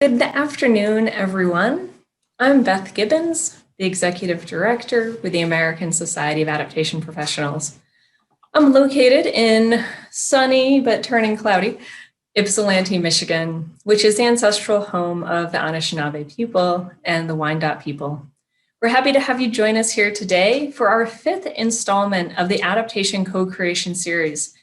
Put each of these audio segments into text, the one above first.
Good afternoon, everyone. I'm Beth Gibbons, the Executive Director with the American Society of Adaptation Professionals. I'm located in sunny but turning cloudy Ypsilanti, Michigan, which is the ancestral home of the Anishinaabe people and the Wyandot people. We're happy to have you join us here today for our 5th installment of the Adaptation Co-Creation series.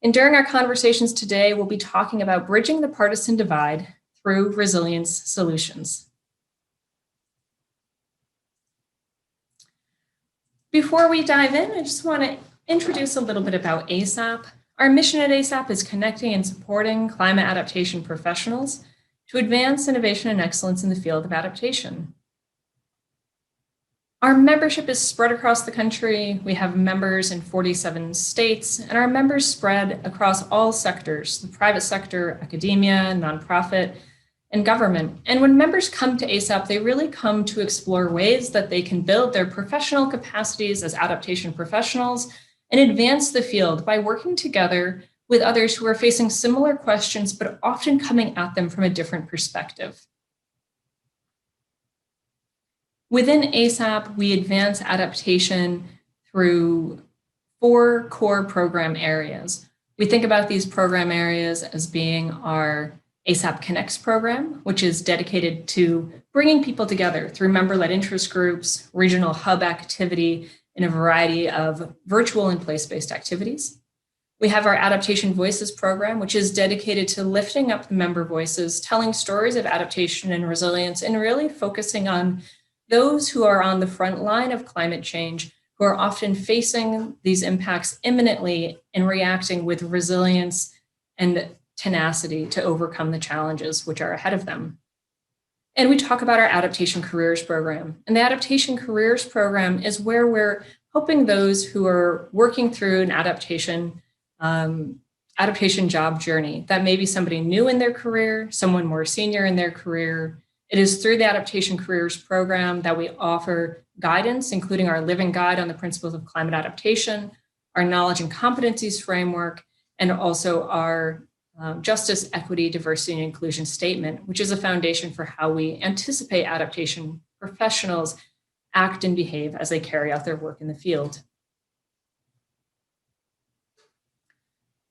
And during our conversations today, we'll be talking about bridging the partisan divide through resilience solutions. Before we dive in, I just want to introduce a little bit about ASAP. Our mission at ASAP is connecting and supporting climate adaptation professionals to advance innovation and excellence in the field of adaptation. Our membership is spread across the country. We have members in 47 states, and our members spread across all sectors, the private sector, academia, nonprofit, and government. And when members come to ASAP, they really come to explore ways that they can build their professional capacities as adaptation professionals and advance the field by working together with others who are facing similar questions, but often coming at them from a different perspective. Within ASAP, we advance adaptation through 4 core program areas. We think about these program areas as being our ASAP Connects program, which is dedicated to bringing people together through member-led interest groups, regional hub activity, and a variety of virtual and place-based activities. We have our Adaptation Voices program, which is dedicated to lifting up the member voices, telling stories of adaptation and resilience, and really focusing on those who are on the front line of climate change, who are often facing these impacts imminently and reacting with resilience and tenacity to overcome the challenges which are ahead of them. And we talk about our Adaptation Careers program. And the Adaptation Careers program is where we're helping those who are working through an adaptation job journey. That may be somebody new in their career, someone more senior in their career. It is through the Adaptation Careers program that we offer guidance, including our living guide on the principles of climate adaptation, our knowledge and competencies framework, and also our Justice, Equity, Diversity, and Inclusion Statement, which is a foundation for how we anticipate adaptation professionals act and behave as they carry out their work in the field.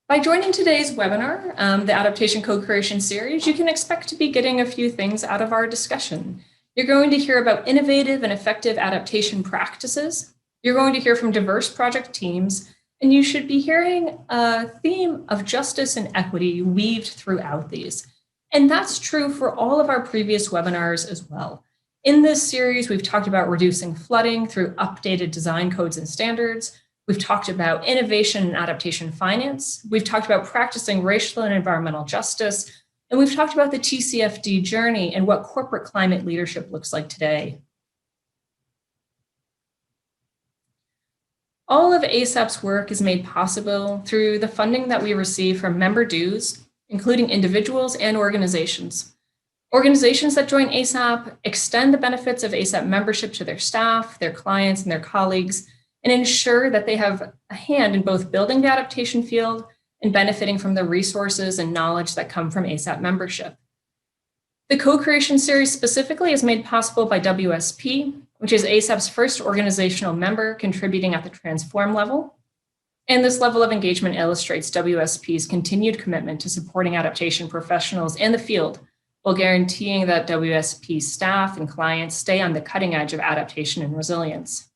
By joining today's webinar, the Adaptation Co-Creation series, you can expect to be getting a few things out of our discussion. You're going to hear about innovative and effective adaptation practices. You're going to hear from diverse project teams, and you should be hearing a theme of justice and equity weaved throughout these. And that's true for all of our previous webinars as well. In this series, we've talked about reducing flooding through updated design codes and standards. We've talked about innovation and adaptation finance. We've talked about practicing racial and environmental justice. And we've talked about the TCFD journey and what corporate climate leadership looks like today. All of ASAP's work is made possible through the funding that we receive from member dues, including individuals and organizations. Organizations that join ASAP extend the benefits of ASAP membership to their staff, their clients, and their colleagues, and ensure that they have a hand in both building the adaptation field and benefiting from the resources and knowledge that come from ASAP membership. The co-creation series specifically is made possible by WSP, which is ASAP's first organizational member contributing at the transform level. And this level of engagement illustrates WSP's continued commitment to supporting adaptation professionals in the field while guaranteeing that WSP staff and clients stay on the cutting edge of adaptation and resilience.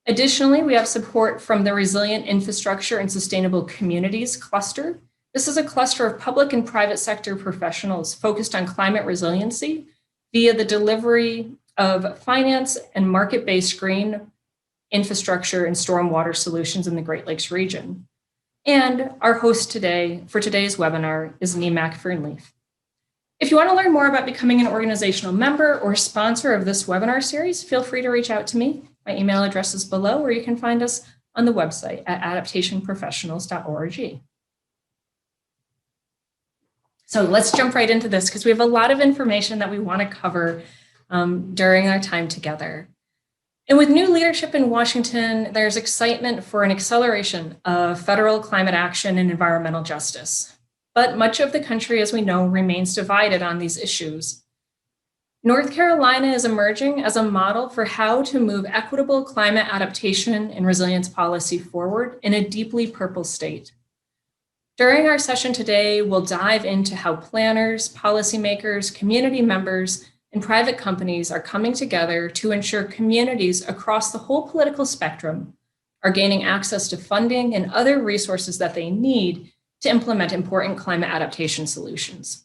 Additionally, we have support from the Resilient Infrastructure and Sustainable Communities cluster. This is a cluster of public and private sector professionals focused on climate resiliency via the delivery of finance and market-based green infrastructure and stormwater solutions in the Great Lakes region. And our host today for today's webinar is NEMAC Fernleaf. If you want to learn more about becoming an organizational member or sponsor of this webinar series, feel free to reach out to me. My email address is below, or you can find us on the website at adaptationprofessionals.org. So let's jump right into this because we have a lot of information that we want to cover during our time together. And with new leadership in Washington, there's excitement for an acceleration of federal climate action and environmental justice. but much of the country, as we know, remains divided on these issues. North Carolina is emerging as a model for how to move equitable climate adaptation and resilience policy forward in a deeply purple state. During our session today, we'll dive into how planners, policymakers, community members, and private companies are coming together to ensure communities across the whole political spectrum are gaining access to funding and other resources that they need to implement important climate adaptation solutions.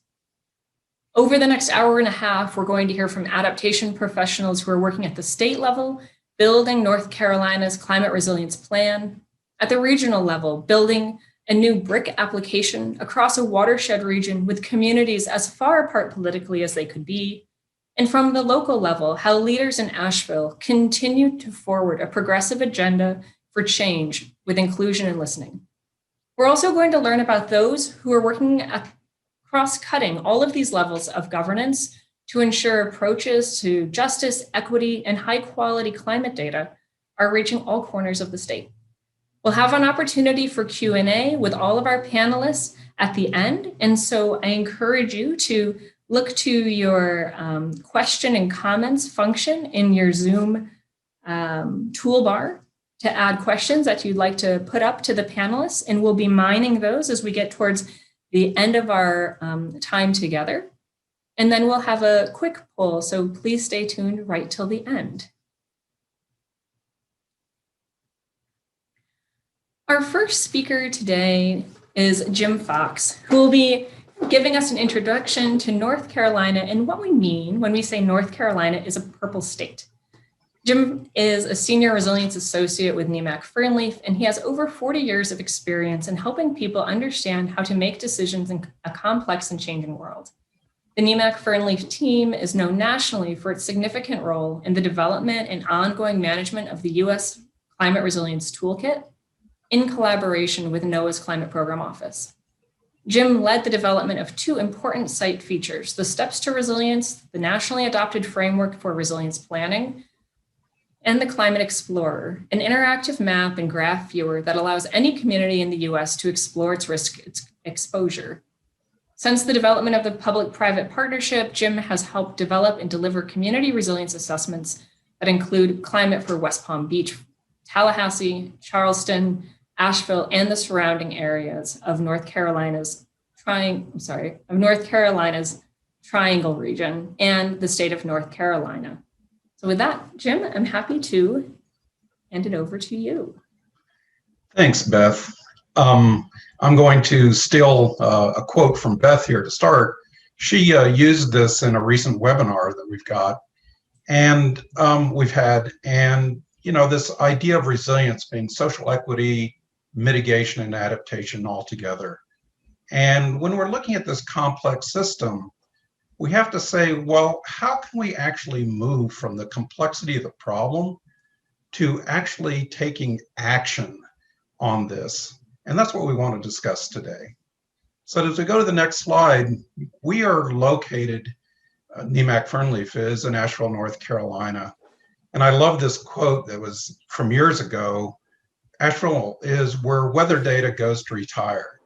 Over the next hour and a half, we're going to hear from adaptation professionals who are working at the state level, building North Carolina's climate resilience plan, at the regional level, building a new BRIC application across a watershed region with communities as far apart politically as they could be, and from the local level, how leaders in Asheville continue to forward a progressive agenda for change with inclusion and listening. We're also going to learn about those who are working at cross-cutting all of these levels of governance to ensure approaches to justice, equity, and high-quality climate data are reaching all corners of the state. We'll have an opportunity for Q&A with all of our panelists at the end, and so I encourage you to look to your question and comments function in your Zoom toolbar to add questions that you'd like to put up to the panelists, and we'll be mining those as we get towards the end of our time together. And then we'll have a quick poll, so please stay tuned right till the end. Our first speaker today is Jim Fox, who will be giving us an introduction to North Carolina and what we mean when we say North Carolina is a purple state. Jim is a senior resilience associate with NEMAC Fernleaf, and he has over 40 years of experience in helping people understand how to make decisions in a complex and changing world. The NEMAC Fernleaf team is known nationally for its significant role in the development and ongoing management of the U.S. Climate Resilience Toolkit in collaboration with NOAA's Climate Program Office. Jim led the development of two important site features, the Steps to Resilience, the nationally adopted framework for resilience planning, and the Climate Explorer, an interactive map and graph viewer that allows any community in the US to explore its risk exposure. Since the development of the public-private partnership, Jim has helped develop and deliver community resilience assessments that include climate for West Palm Beach, Tallahassee, Charleston, Asheville, and the surrounding areas of North Carolina's Triangle region and the state of North Carolina. So with that, Jim, I'm happy to hand it over to you. Thanks, Beth. I'm going to steal a quote from Beth here to start. She used this in a recent webinar that we've got, and you know, this idea of resilience being social equity, mitigation, and adaptation all together. And when we're looking at this complex system, we have to say, well, how can we actually move from the complexity of the problem to actually taking action on this? And that's what we want to discuss today. So as we go to the next slide, we are located, NEMAC Fernleaf is in Asheville, North Carolina. And I love this quote that was from years ago. Asheville is where weather data goes to retire.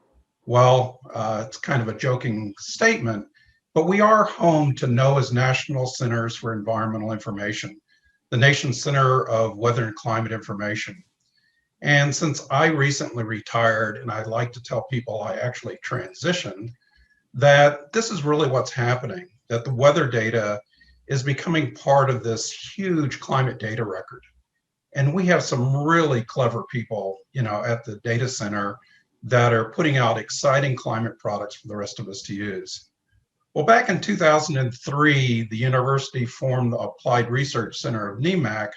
Well, it's kind of a joking statement, but we are home to NOAA's National Centers for Environmental Information, the nation's center of weather and climate information. And since I recently retired, and I like to tell people I actually transitioned, that this is really what's happening, that the weather data is becoming part of this huge climate data record. And we have some really clever people, you know, at the data center that are putting out exciting climate products for the rest of us to use. Well, back in 2003, the university formed the Applied Research Center of NEMAC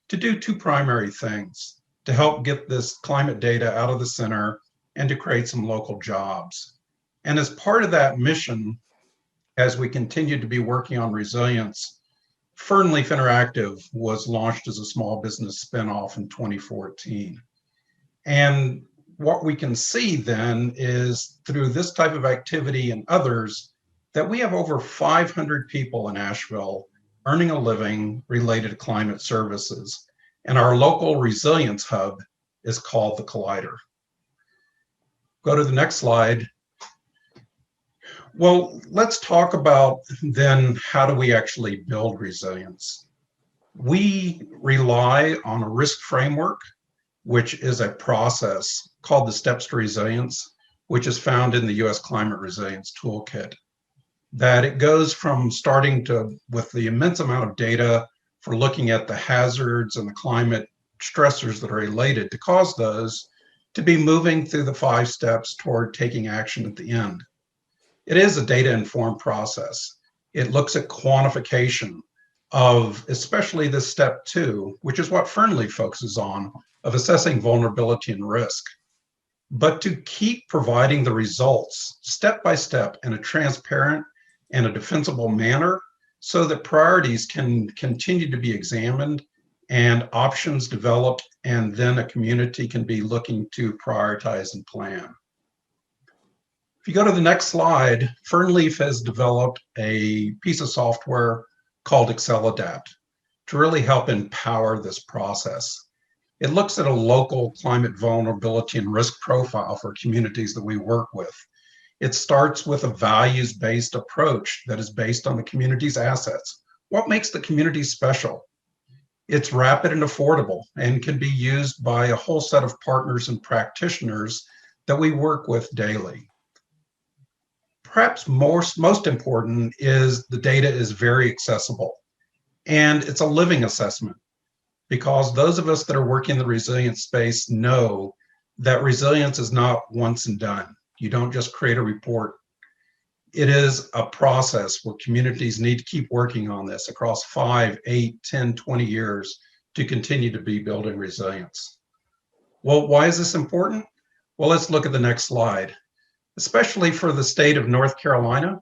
to do two primary things: to help get this climate data out of the center and to create some local jobs. And as part of that mission, as we continued to be working on resilience, Fernleaf Interactive was launched as a small business spinoff in 2014. And what we can see then is through this type of activity and others, that we have over 500 people in Asheville earning a living related to climate services. And our local resilience hub is called the Collider. Go to the next slide. Well, let's talk about then how do we actually build resilience? We rely on a risk framework, which is a process called the Steps to Resilience, which is found in the US Climate Resilience Toolkit. That it goes from starting to, with the immense amount of data for looking at the hazards and the climate stressors that are related to cause those, to be moving through the 5 steps toward taking action at the end. It is a data-informed process. It looks at quantification of especially this step 2, which is what Fernleaf focuses on, of assessing vulnerability and risk. But to keep providing the results step by step in a transparent and a defensible manner so that priorities can continue to be examined and options developed, and then a community can be looking to prioritize and plan. If you go to the next slide, Fernleaf has developed a piece of software called AccelAdapt to really help empower this process. It looks at a local climate vulnerability and risk profile for communities that we work with. It starts with a values-based approach that is based on the community's assets. What makes the community special? It's rapid and affordable and can be used by a whole set of partners and practitioners that we work with daily. Perhaps most important is the data is very accessible, and it's a living assessment, because those of us that are working in the resilience space know that resilience is not once and done. You don't just create a report. It is a process where communities need to keep working on this across 5, 8, 10, 20 years to continue to be building resilience. Well, why is this important? Well, let's look at the next slide. Especially for the state of North Carolina,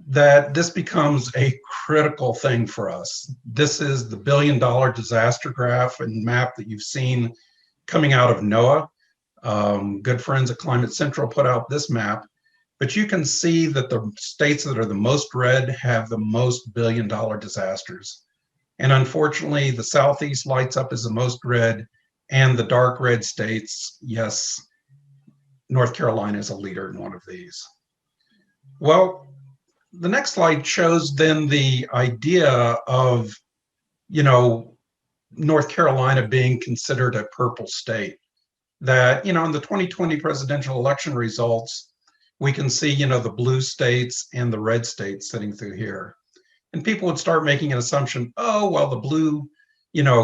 that this becomes a critical thing for us. This is the billion-dollar disaster graph and map that you've seen coming out of NOAA. Good friends at Climate Central put out this map, but you can see that the states that are the most red have the most billion-dollar disasters. And unfortunately, the Southeast lights up as the most red, and the dark red states, yes, North Carolina is a leader in one of these. Well, the next slide shows then the idea of, North Carolina being considered a purple state. That, in the 2020 presidential election results, we can see, the blue states and the red states sitting through here. And people would start making an assumption, oh, well, the blue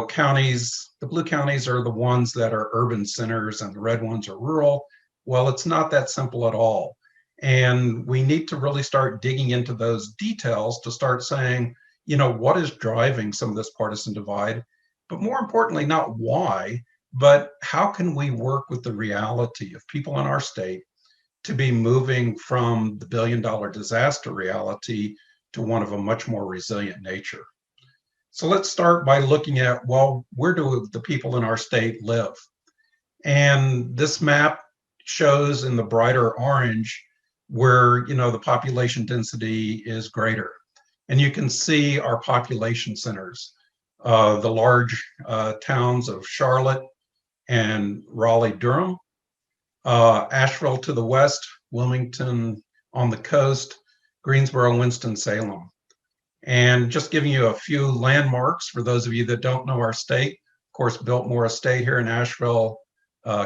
counties are the ones that are urban centers and the red ones are rural. Well, it's not that simple at all. And we need to really start digging into those details to start saying, what is driving some of this partisan divide? But more importantly, not why, but how can we work with the reality of people in our state to be moving from the billion-dollar disaster reality to one of a much more resilient nature? So let's start by looking at, well, where do the people in our state live? And this map shows in the brighter orange where the population density is greater, and you can see our population centers, the large towns of Charlotte and Raleigh-Durham, Asheville to the west, Wilmington on the coast, Greensboro, Winston-Salem. And just giving you a few landmarks for those of you that don't know our state. Of course, Biltmore Estate here in Asheville,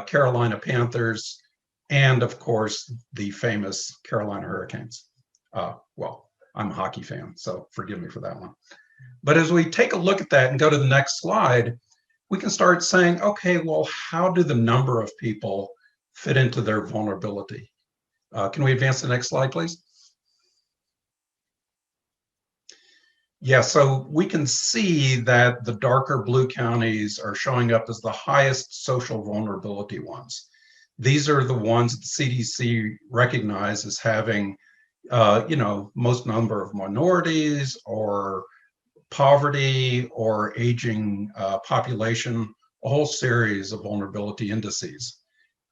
Carolina Panthers, and of course, the famous Carolina Hurricanes. Well, I'm a hockey fan, so forgive me for that one. But as we take a look at that and go to the next slide, we can start saying, okay, well, how do the number of people fit into their vulnerability? Can we advance to the next slide, please? Yeah, so we can see that the darker blue counties are showing up as the highest social vulnerability ones. These are the ones that the CDC recognizes as having, most number of minorities or poverty or aging population, a whole series of vulnerability indices.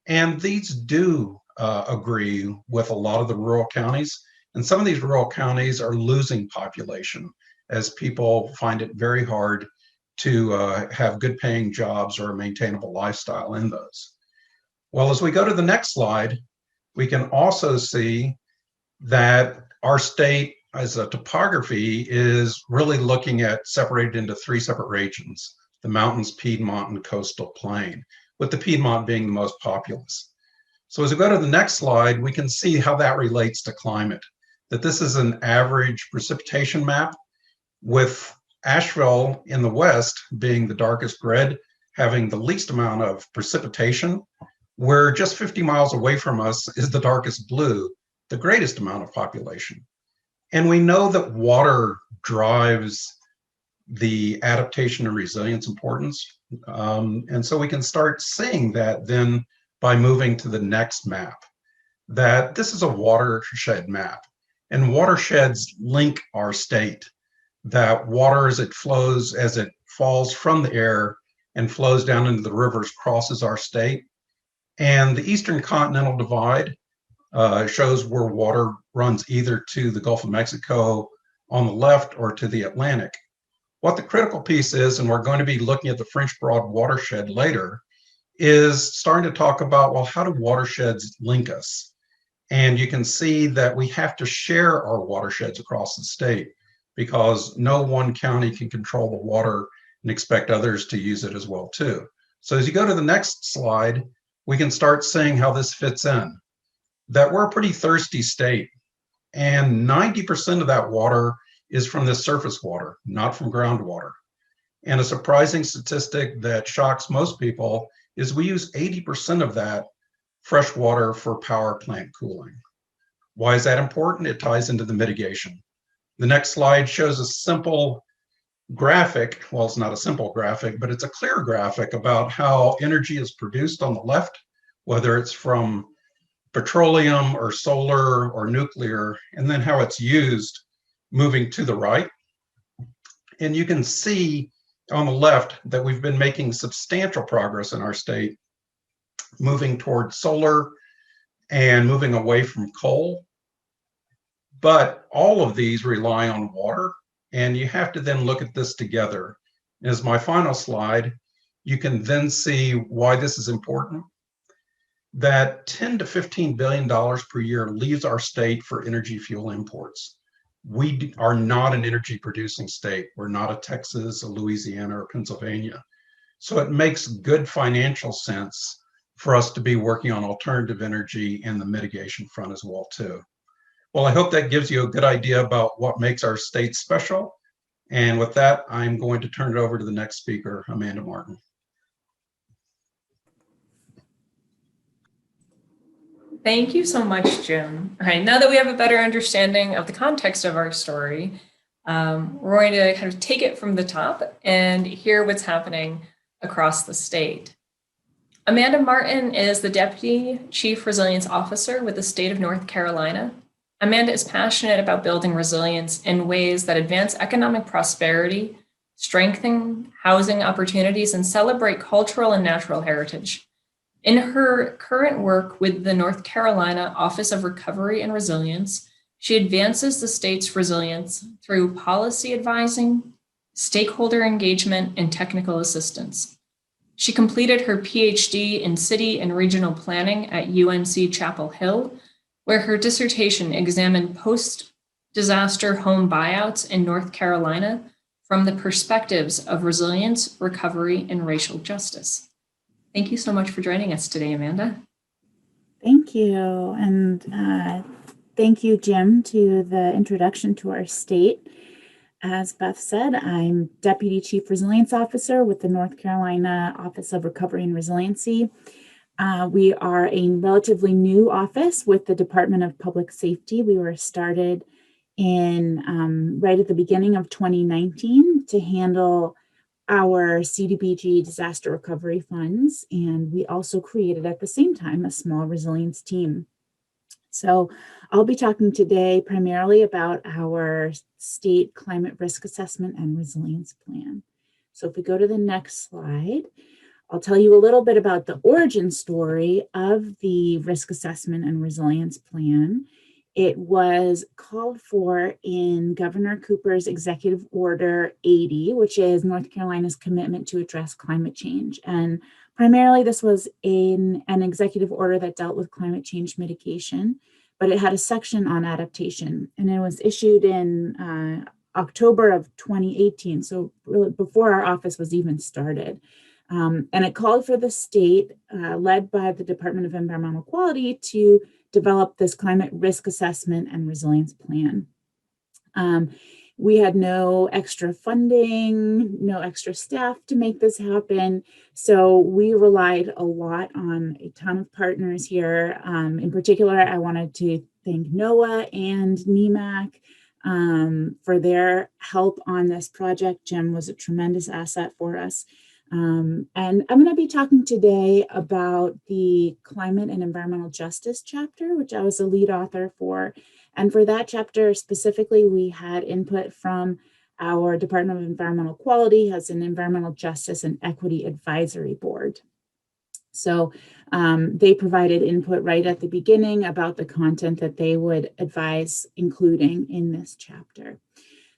And these do agree with a lot of the rural counties. And some of these rural counties are losing population as people find it very hard to have good paying jobs or a maintainable lifestyle in those. Well, as we go to the next slide, we can also see that our state as a topography is really looking at separated into three separate regions: the mountains, Piedmont, and coastal plain, with the Piedmont being the most populous. So as we go to the next slide, we can see how that relates to climate, that this is an average precipitation map, with Asheville in the west being the darkest red, having the least amount of precipitation, where just 50 miles away from us is the darkest blue, the greatest amount of population. And we know that water drives the adaptation and resilience importance. And so we can start seeing that then by moving to the next map, that this is a watershed map. And watersheds link our state, that water as it flows, as it falls from the air and flows down into the rivers, crosses our state. And the Eastern Continental Divide shows where water runs either to the Gulf of Mexico on the left or to the Atlantic. What the critical piece is, and we're going to be looking at the French Broad watershed later, is starting to talk about, well, how do watersheds link us? And you can see that we have to share our watersheds across the state, because no one county can control the water and expect others to use it as well too. So as you go to the next slide, we can start seeing how this fits in, that we're a pretty thirsty state, and 90% of that water is from this surface water, not from groundwater. And a surprising statistic that shocks most people is we use 80% of that fresh water for power plant cooling. Why is that important? It ties into the mitigation. The next slide shows a simple graphic. Well, it's not a simple graphic, but it's a clear graphic about how energy is produced on the left, whether it's from petroleum or solar or nuclear, and then how it's used moving to the right. And you can see on the left that we've been making substantial progress in our state, moving towards solar and moving away from coal. But all of these rely on water, and you have to then look at this together. As my final slide, you can then see why this is important, that $10 to $15 billion per year leaves our state for energy fuel imports. We are not an energy producing state. We're not a Texas, a Louisiana, or Pennsylvania. So it makes good financial sense for us to be working on alternative energy and the mitigation front as well too. Well, I hope that gives you a good idea about what makes our state special. And with that, I'm going to turn it over to the next speaker, Amanda Martin. Thank you so much, Jim. All right, now that we have a better understanding of the context of our story, we're going to kind of take it from the top and hear what's happening across the state. Amanda Martin is the Deputy Chief Resilience Officer with the state of North Carolina. Amanda is passionate about building resilience in ways that advance economic prosperity, strengthen housing opportunities, and celebrate cultural and natural heritage. In her current work with the North Carolina Office of Recovery and Resilience, she advances the state's resilience through policy advising, stakeholder engagement, and technical assistance. She completed her PhD in city and regional planning at UNC Chapel Hill, where her dissertation examined post-disaster home buyouts in North Carolina from the perspectives of resilience, recovery, and racial justice. Thank you so much for joining us today, Amanda. Thank you. And thank you, Jim, to the introduction to our state. As Beth said, I'm Deputy Chief Resilience Officer with the North Carolina Office of Recovery and Resiliency. We are a relatively new office with the Department of Public Safety. We were started in right at the beginning of 2019 to handle our CDBG disaster recovery funds. And we also created at the same time a small resilience team. So I'll be talking today primarily about our state climate risk assessment and resilience plan. So if we go to the next slide, I'll tell you a little bit about the origin story of the risk assessment and resilience plan. It was called for in Governor Cooper's Executive Order 80, which is North Carolina's commitment to address climate change. And primarily this was in an executive order that dealt with climate change mitigation. but it had a section on adaptation, and it was issued in October of 2018, so really before our office was even started. And it called for the state, led by the Department of Environmental Quality, to develop this climate risk assessment and resilience plan. We had no extra funding, no extra staff to make this happen. So we relied a lot on a ton of partners here. In particular, I wanted to thank NOAA and NEMAC for their help on this project. Jim was a tremendous asset for us. And I'm going to be talking today about the Climate and Environmental Justice chapter, which I was the lead author for. And for that chapter specifically, we had input from our Department of Environmental Quality, has an Environmental Justice and Equity Advisory Board. So they provided input right at the beginning about the content that they would advise including in this chapter.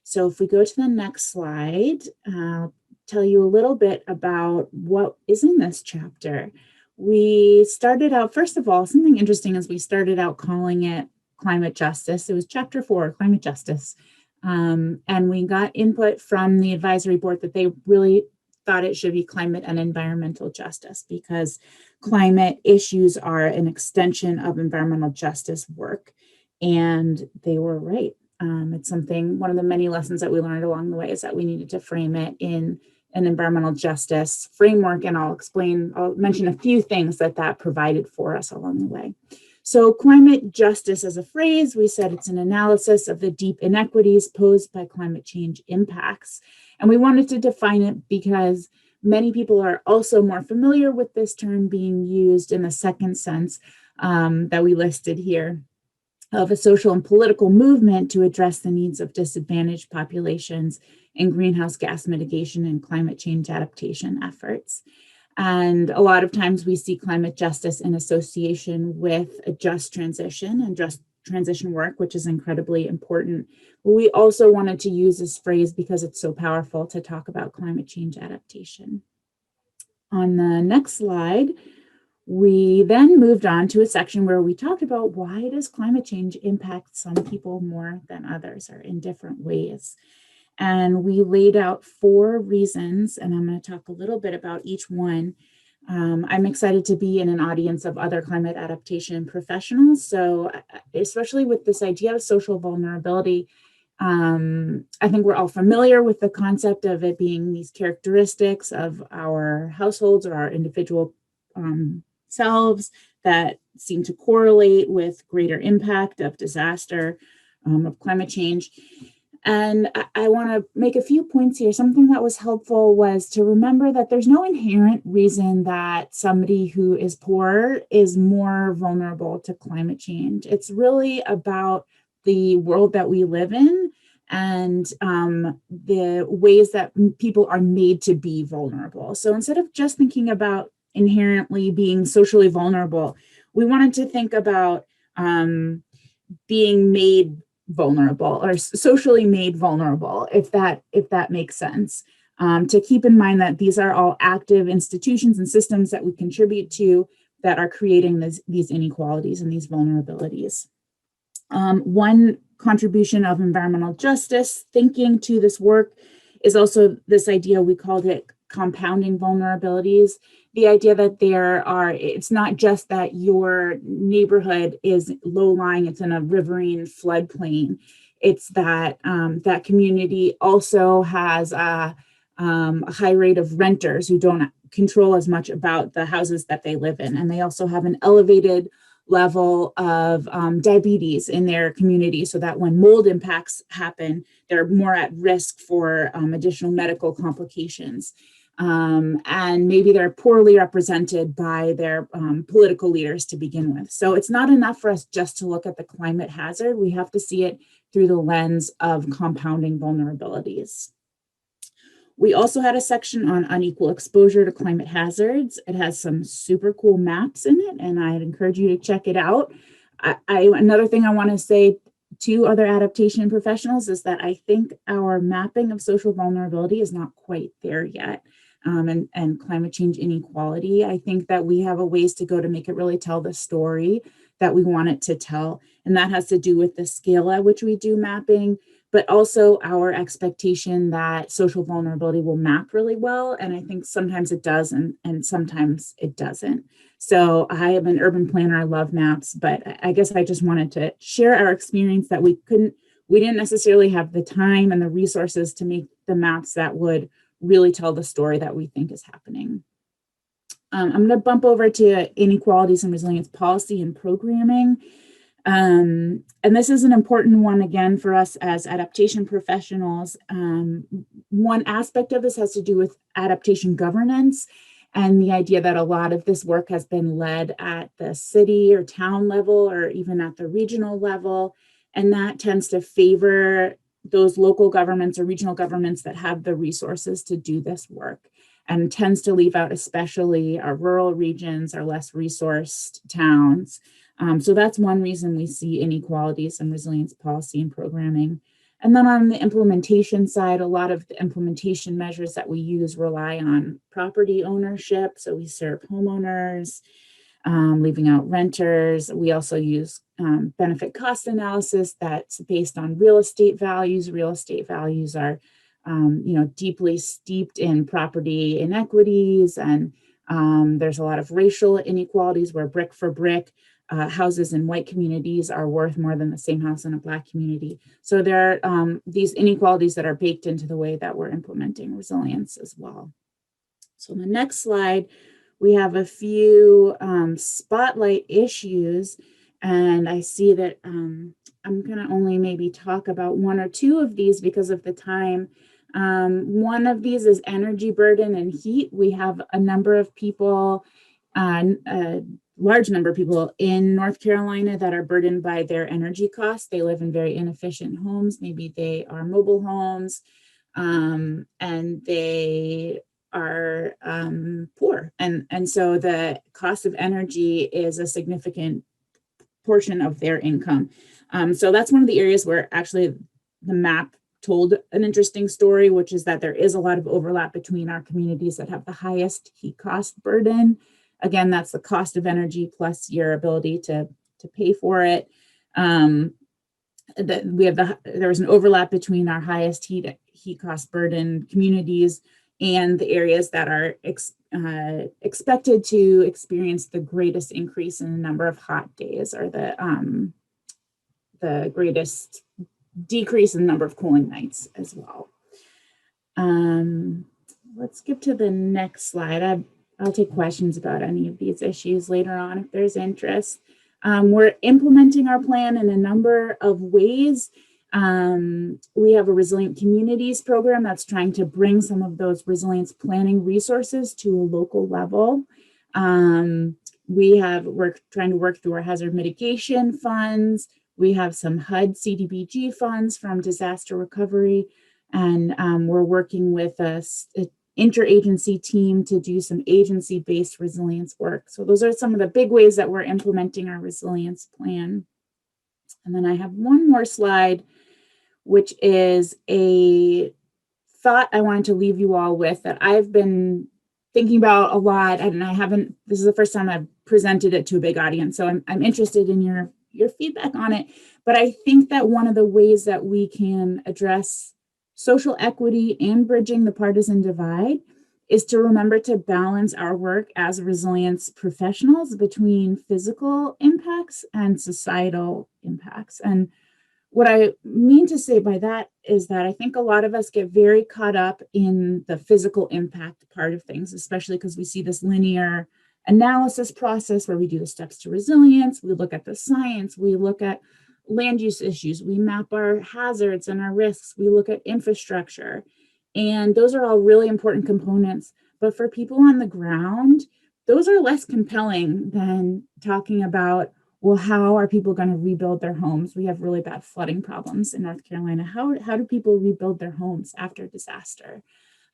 So if we go to the next slide, I'll tell you a little bit about what is in this chapter. We started out, first of all, something interesting is we started out calling it climate justice. It was chapter 4, climate justice. And we got input from the advisory board that they really thought it should be climate and environmental justice because climate issues are an extension of environmental justice work. And they were right. It's something, one of the many lessons that we learned along the way is that we needed to frame it in an environmental justice framework. And I'll mention a few things that provided for us along the way. So climate justice as a phrase, we said it's an analysis of the deep inequities posed by climate change impacts. And we wanted to define it because many people are also more familiar with this term being used in the second sense that we listed here, of a social and political movement to address the needs of disadvantaged populations in greenhouse gas mitigation and climate change adaptation efforts. And a lot of times we see climate justice in association with a just transition and just transition work, which is incredibly important. But we also wanted to use this phrase because it's so powerful to talk about climate change adaptation. On the next slide, we then moved on to a section where we talked about why does climate change impact some people more than others or in different ways. And we laid out 4 reasons, and I'm going to talk a little bit about each one. I'm excited to be in an audience of other climate adaptation professionals. So especially with this idea of social vulnerability, I think we're all familiar with the concept of it being these characteristics of our households or our individual selves that seem to correlate with greater impact of disaster, of climate change. And I want to make a few points here. Something that was helpful was to remember that there's no inherent reason that somebody who is poor is more vulnerable to climate change. It's really about the world that we live in and the ways that people are made to be vulnerable. So instead of just thinking about inherently being socially vulnerable, we wanted to think about being made vulnerable or socially made vulnerable, if that makes sense. To keep in mind that these are all active institutions and systems that we contribute to that are creating these inequalities and these vulnerabilities. One contribution of environmental justice thinking to this work is also this idea, we called it compounding vulnerabilities. The idea that it's not just that your neighborhood is low-lying, it's in a riverine floodplain. It's that that community also has a high rate of renters who don't control as much about the houses that they live in. And they also have an elevated level of diabetes in their community, so that when mold impacts happen, they're more at risk for additional medical complications. And maybe they're poorly represented by their political leaders to begin with. So it's not enough for us just to look at the climate hazard. We have to see it through the lens of compounding vulnerabilities. We also had a section on unequal exposure to climate hazards. It has some super cool maps in it, and I'd encourage you to check it out. Another thing I want to say to other adaptation professionals is that I think our mapping of social vulnerability is not quite there yet. And climate change inequality, I think that we have a ways to go to make it really tell the story that we want it to tell. And that has to do with the scale at which we do mapping, but also our expectation that social vulnerability will map really well. And I think sometimes it does, and sometimes it doesn't. So I am an urban planner, I love maps, but I guess I just wanted to share our experience that we didn't necessarily have the time and the resources to make the maps that would really tell the story that we think is happening. I'm going to bump over to inequalities and resilience policy and programming. And this is an important one, again, for us as adaptation professionals. One aspect of this has to do with adaptation governance and the idea that a lot of this work has been led at the city or town level or even at the regional level. And that tends to favor those local governments or regional governments that have the resources to do this work, and tends to leave out especially our rural regions, our less resourced towns. So that's one reason we see inequalities and resilience policy and programming. And then on the implementation side, a lot of the implementation measures that we use rely on property ownership. So we serve homeowners, leaving out renters. We also use benefit cost analysis that's based on real estate values. Real estate values are deeply steeped in property inequities, and there's a lot of racial inequalities where brick for brick, houses in white communities are worth more than the same house in a Black community. So there are these inequalities that are baked into the way that we're implementing resilience as well. So on the next slide, we have a few spotlight issues, and I see that I'm going to only maybe talk about one or two of these because of the time. One of these is energy burden and heat. We have a number of people, a large number of people in North Carolina that are burdened by their energy costs. They live in very inefficient homes. Maybe they are mobile homes, and they are poor. And so the cost of energy is a significant portion of their income. So that's one of the areas where actually the map told an interesting story, which is that there is a lot of overlap between our communities that have the highest heat cost burden. Again, that's the cost of energy plus your ability to pay for it. There's an overlap between our highest heat cost burden communities and the areas that are expected to experience the greatest increase in the number of hot days, or the greatest decrease in the number of cooling nights as well. Let's skip to the next slide. I'll take questions about any of these issues later on if there's interest. We're implementing our plan in a number of ways. We have a Resilient Communities program that's trying to bring some of those resilience planning resources to a local level. We're trying to work through our hazard mitigation funds. We have some HUD CDBG funds from disaster recovery, and we're working with an interagency team to do some agency-based resilience work. So those are some of the big ways that we're implementing our resilience plan. And then I have one more slide, which is a thought I wanted to leave you all with that I've been thinking about a lot, and this is the first time I've presented it to a big audience. So I'm interested in your feedback on it. But I think that one of the ways that we can address social equity and bridging the partisan divide is to remember to balance our work as resilience professionals between physical impacts and societal impacts. And what I mean to say by that is that I think a lot of us get very caught up in the physical impact part of things, especially because we see this linear analysis process where we do the steps to resilience, we look at the science, we look at land use issues, we map our hazards and our risks, we look at infrastructure. And those are all really important components. But for people on the ground, those are less compelling than talking about, well, how are people going to rebuild their homes? We have really bad flooding problems in North Carolina. How do people rebuild their homes after disaster?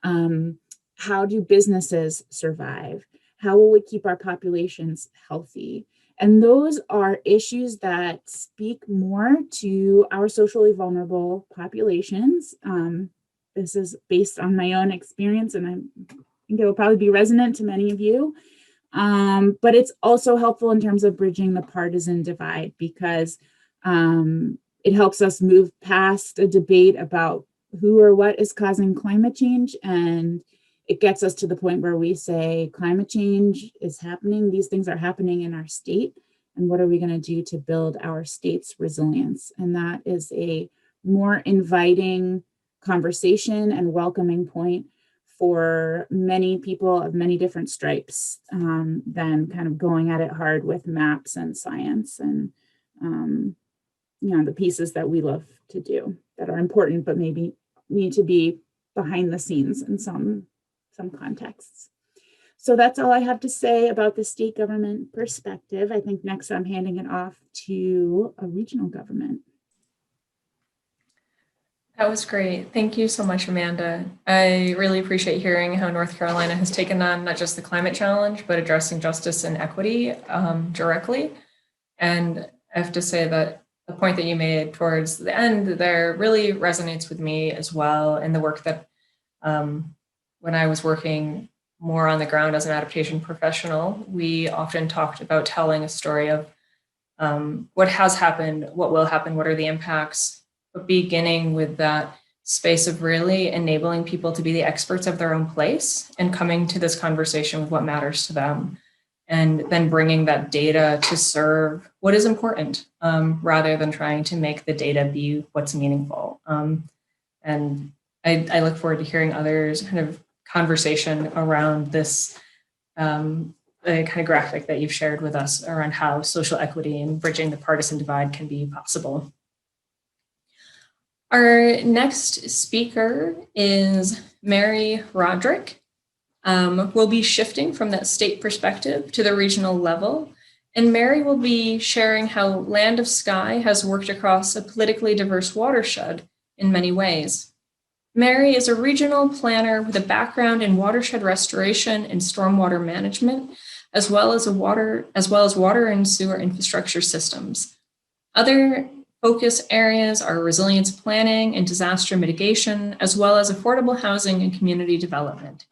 How do businesses survive? How will we keep our populations healthy? And those are issues that speak more to our socially vulnerable populations. This is based on my own experience, and I think it will probably be resonant to many of you. But it's also helpful in terms of bridging the partisan divide, because it helps us move past a debate about who or what is causing climate change, and it gets us to the point where we say climate change is happening, these things are happening in our state, and what are we going to do to build our state's resilience? And that is a more inviting conversation and welcoming point for many people of many different stripes, than kind of going at it hard with maps and science and the pieces that we love to do that are important but maybe need to be behind the scenes in some contexts. So that's all I have to say about the state government perspective. I think next I'm handing it off to a regional government. That was great. Thank you so much, Amanda. I really appreciate hearing how North Carolina has taken on not just the climate challenge, but addressing justice and equity directly. And I have to say that the point that you made towards the end there really resonates with me as well in the work that when I was working more on the ground as an adaptation professional, we often talked about telling a story of what has happened, what will happen, what are the impacts, but beginning with that space of really enabling people to be the experts of their own place and coming to this conversation with what matters to them, and then bringing that data to serve what is important, rather than trying to make the data be what's meaningful. And I look forward to hearing others kind of conversation around this the kind of graphic that you've shared with us around how social equity and bridging the partisan divide can be possible. Our next speaker is Mary Roderick. We'll be shifting from that state perspective to the regional level, and Mary will be sharing how Land of Sky has worked across a politically diverse watershed in many ways. Mary is a regional planner with a background in watershed restoration and stormwater management, as well as water and sewer infrastructure systems. Other focus areas are resilience planning and disaster mitigation, as well as affordable housing and community development.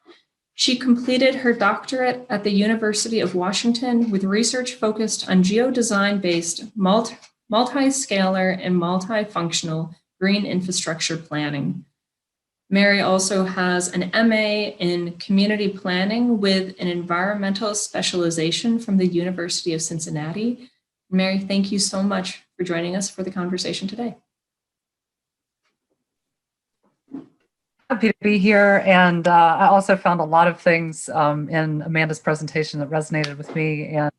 She completed her doctorate at the University of Washington with research focused on geodesign-based multi-scalar and multifunctional green infrastructure planning. Mary also has an MA in community planning with an environmental specialization from the University of Cincinnati. Mary, thank you so much for joining us for the conversation today. Happy to be here, and I also found a lot of things in Amanda's presentation that resonated with me, and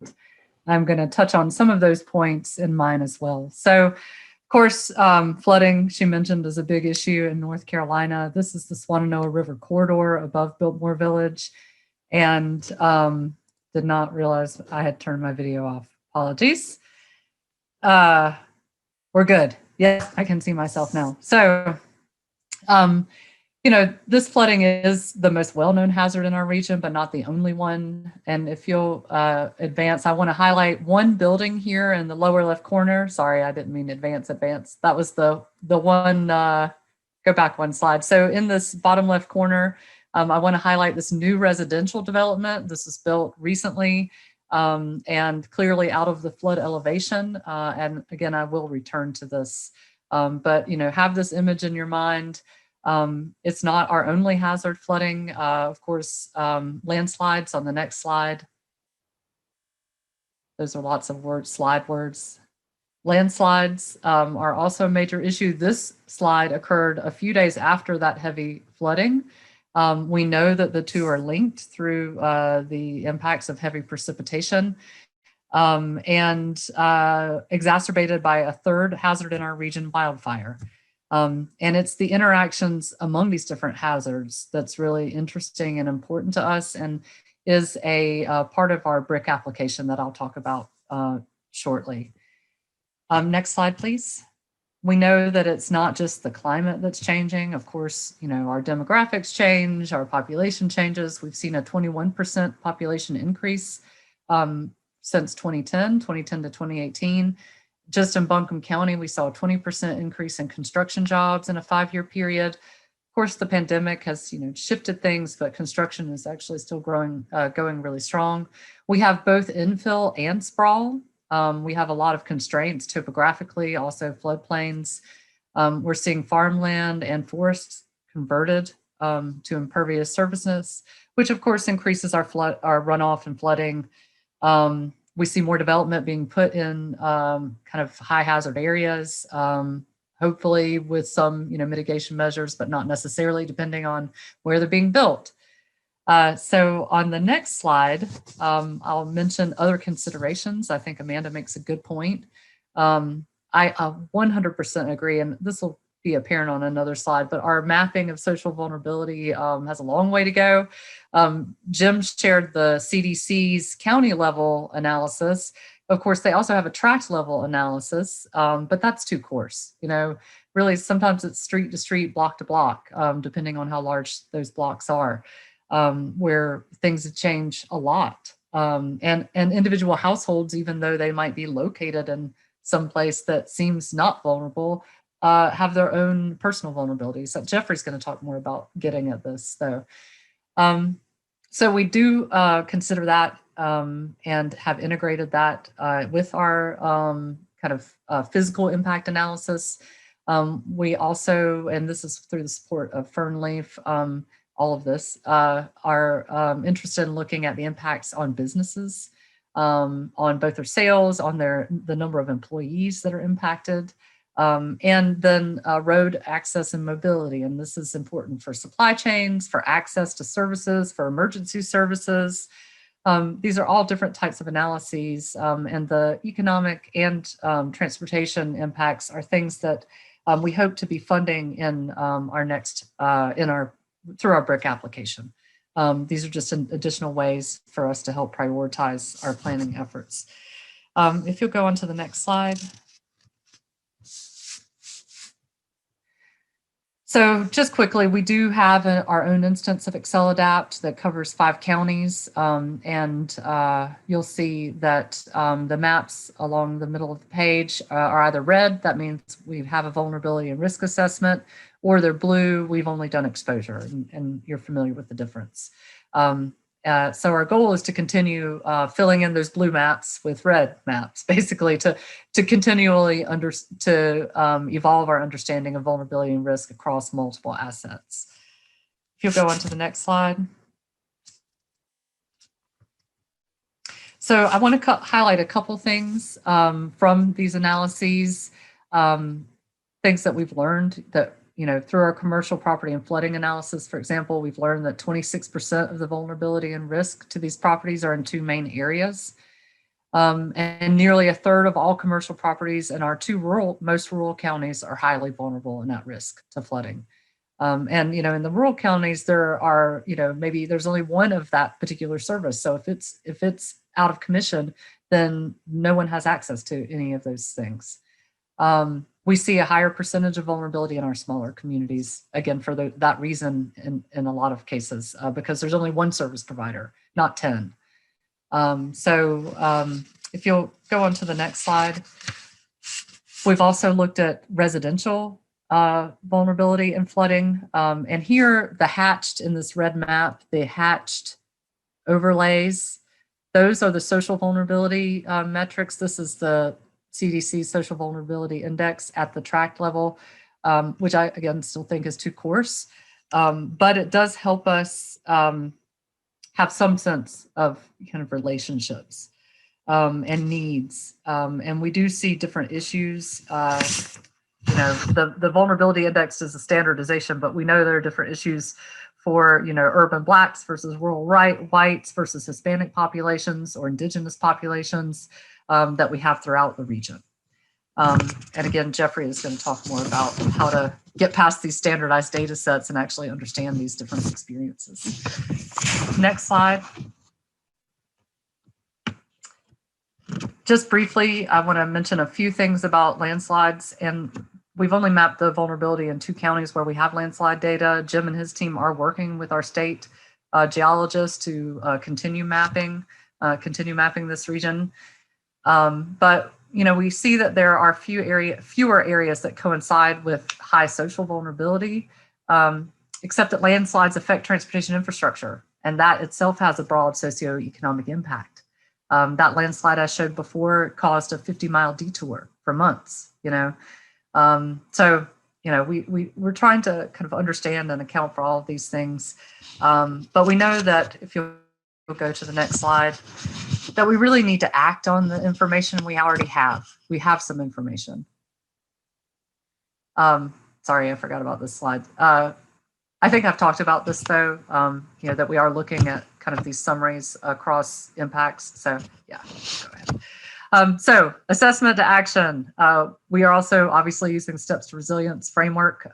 I'm going to touch on some of those points in mine as well. So, of course, flooding, she mentioned, is a big issue in North Carolina. This is the Swananoa River corridor above Biltmore Village, and did not realize I had turned my video off. Apologies. We're good. Yes, I can see myself now. So, this flooding is the most well-known hazard in our region, but not the only one. And if you'll advance, I want to highlight one building here in the lower left corner. Sorry, I didn't mean advance. That was the one, go back one slide. So in this bottom left corner, I want to highlight this new residential development. This was built recently and clearly out of the flood elevation. And again, I will return to this, but have this image in your mind. It's not our only hazard, flooding. Of course, landslides on the next slide. Those are lots of words, slide words. Landslides are also a major issue. This slide occurred a few days after that heavy flooding. We know that the two are linked through the impacts of heavy precipitation and exacerbated by a third hazard in our region, wildfire. And it's the interactions among these different hazards that's really interesting and important to us, and is a part of our BRIC application that I'll talk about shortly. Next slide, please. We know that it's not just the climate that's changing. Of course, our demographics change, our population changes. We've seen a 21% population increase since 2010 to 2018. Just in Buncombe County, we saw a 20% increase in construction jobs in a 5-year period. Of course, the pandemic has shifted things, but construction is actually still going really strong. We have both infill and sprawl. We have a lot of constraints topographically, also floodplains. We're seeing farmland and forests converted to impervious surfaces, which of course increases our runoff and flooding. We see more development being put in kind of high hazard areas, hopefully with some mitigation measures, but not necessarily, depending on where they're being built. So on the next slide, I'll mention other considerations. I think Amanda makes a good point. I 100% agree, and this will be apparent on another slide, but our mapping of social vulnerability has a long way to go. Jim shared the CDC's county level analysis. Of course, they also have a tract level analysis, but that's too coarse. Really, sometimes it's street to street, block to block, depending on how large those blocks are, where things change a lot. And individual households, even though they might be located in some place that seems not vulnerable, have their own personal vulnerabilities. Jeffrey's going to talk more about getting at this, though. So we do consider that and have integrated that with our kind of physical impact analysis. We also, and this is through the support of Fernleaf, all of this, are interested in looking at the impacts on businesses, on both their sales, on the number of employees that are impacted, and then road access and mobility. And this is important for supply chains, for access to services, for emergency services. These are all different types of analyses, and the economic and transportation impacts are things that we hope to be funding in our next, through our BRIC application. These are just additional ways for us to help prioritize our planning efforts. If you'll go on to the next slide. So just quickly, we do have our own instance of ExcelAdapt that covers 5 counties, and you'll see that the maps along the middle of the page are either red, that means we have a vulnerability and risk assessment, or they're blue, we've only done exposure, and you're familiar with the difference. So our goal is to continue filling in those blue maps with red maps, basically to continually evolve our understanding of vulnerability and risk across multiple assets. If you'll go on to the next slide. So I want to highlight a couple things from these analyses, things that we've learned that through our commercial property and flooding analysis, for example, we've learned that 26% of the vulnerability and risk to these properties are in 2 main areas. And nearly a third of all commercial properties in our 2 most rural counties are highly vulnerable and at risk to flooding. And, in the rural counties, there are, maybe there's only one of that particular service. So if it's out of commission, then no one has access to any of those things. We see a higher percentage of vulnerability in our smaller communities, again, for that reason in a lot of cases, because there's only one service provider, not 10. If you'll go on to the next slide, we've also looked at residential vulnerability and flooding. And here, the hatched in this red map, the hatched overlays, those are the social vulnerability metrics. This is the CDC Social Vulnerability Index at the tract level, which I, again, still think is too coarse. But it does help us have some sense of kind of relationships and needs. And we do see different issues. The vulnerability index is a standardization, but we know there are different issues for urban Blacks versus rural whites versus Hispanic populations or indigenous populations that we have throughout the region. And again, Jeffrey is going to talk more about how to get past these standardized data sets and actually understand these different experiences. Next slide. Just briefly, I want to mention a few things about landslides, and we've only mapped the vulnerability in 2 counties where we have landslide data. Jim and his team are working with our state geologists to continue mapping this region. But we see that there are fewer areas that coincide with high social vulnerability. except that landslides affect transportation infrastructure, and that itself has a broad socioeconomic impact. That landslide I showed before caused a 50-mile detour for months, So, we're trying to kind of understand and account for all of these things. But we know that if you'll go to the next slide, that we really need to act on the information we already have. We have some information. Sorry, I forgot about this slide. I think I've talked about this though, that we are looking at kind of these summaries across impacts. So yeah, go ahead. So assessment to action. We are also obviously using steps to resilience framework.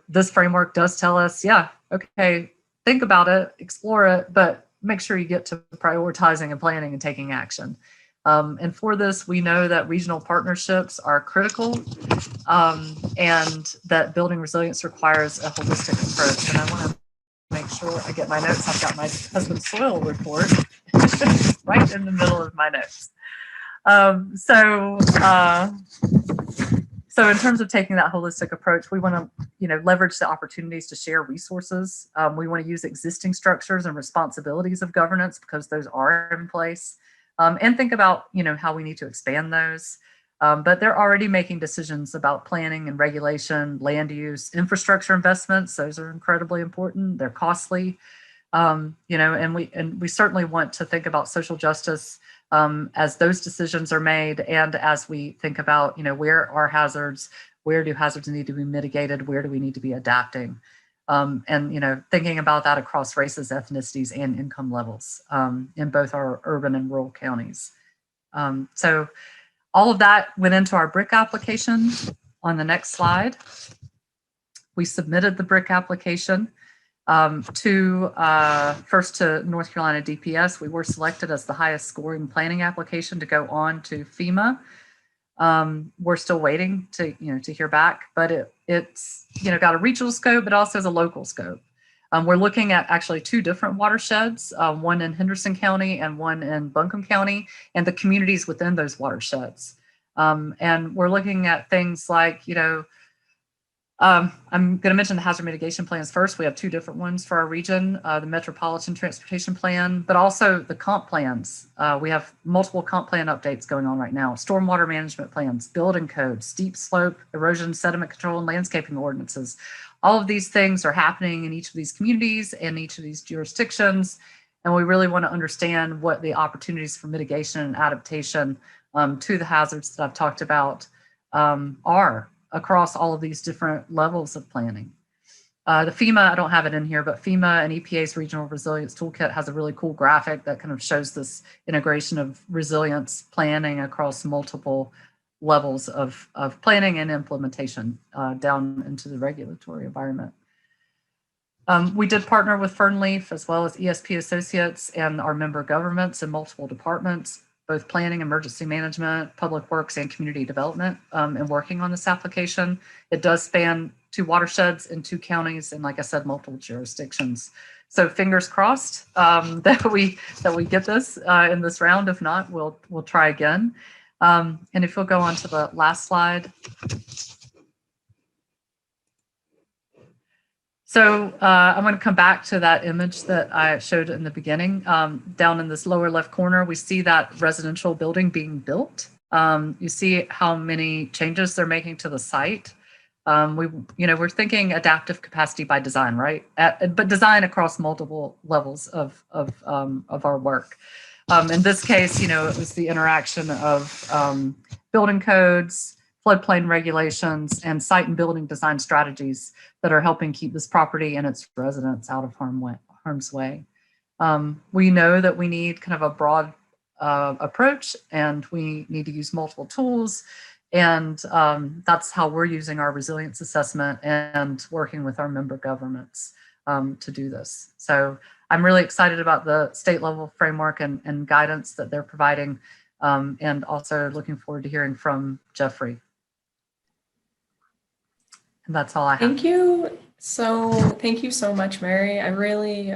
This framework does tell us, yeah, okay, think about it, explore it, but make sure you get to prioritizing and planning and taking action. And for this, we know that regional partnerships are critical and that building resilience requires a holistic approach. And I want to make sure I get my notes. I've got my husband's soil report right in the middle of my notes. So in terms of taking that holistic approach, we want to, leverage the opportunities to share resources. We want to use existing structures and responsibilities of governance because those are in place. And think about, how we need to expand those. But they're already making decisions about planning and regulation, land use, infrastructure investments. Those are incredibly important. They're costly, and we certainly want to think about social justice as those decisions are made, and as we think about, where are hazards, where do hazards need to be mitigated, where do we need to be adapting, and thinking about that across races, ethnicities, and income levels in both our urban and rural counties. So all of that went into our BRIC application. On the next slide, we submitted the BRIC application first to North Carolina DPS. We were selected as the highest scoring planning application to go on to FEMA. We're still waiting to hear back, but it's got a regional scope, but also has a local scope. We're looking at actually two different watersheds, one in Henderson County and one in Buncombe County, and the communities within those watersheds. And we're looking at things like, I'm going to mention the hazard mitigation plans first. We have two different ones for our region, the Metropolitan Transportation Plan, but also the comp plans. We have multiple comp plan updates going on right now. Stormwater management plans, building codes, steep slope, erosion, sediment control, and landscaping ordinances. All of these things are happening in each of these communities and each of these jurisdictions. And we really want to understand what the opportunities for mitigation and adaptation to the hazards that I've talked about are across all of these different levels of planning. The FEMA, I don't have it in here, but FEMA and EPA's Regional Resilience Toolkit has a really cool graphic that kind of shows this integration of resilience planning across multiple levels of planning and implementation down into the regulatory environment. We did partner with Fernleaf as well as ESP Associates and our member governments in multiple departments, both planning, emergency management, public works, and community development, and working on this application. It does span 2 watersheds in 2 counties, and like I said, multiple jurisdictions. So fingers crossed that we get this in this round. If not, we'll try again. And if you'll go on to the last slide. So I'm going to come back to that image that I showed in the beginning. Down in this lower left corner, we see that residential building being built. You see how many changes they're making to the site. We're thinking adaptive capacity by design, right? But design across multiple levels of our work. In this case, it was the interaction of building codes, floodplain regulations, and site and building design strategies that are helping keep this property and its residents out of harm's way. We know that we need kind of a broad approach, and we need to use multiple tools. And that's how we're using our resilience assessment and working with our member governments to do this. So I'm really excited about the state level framework and guidance that they're providing, and also looking forward to hearing from Jeffrey. And that's all I have. Thank you. Thank you so much, Mary. I really,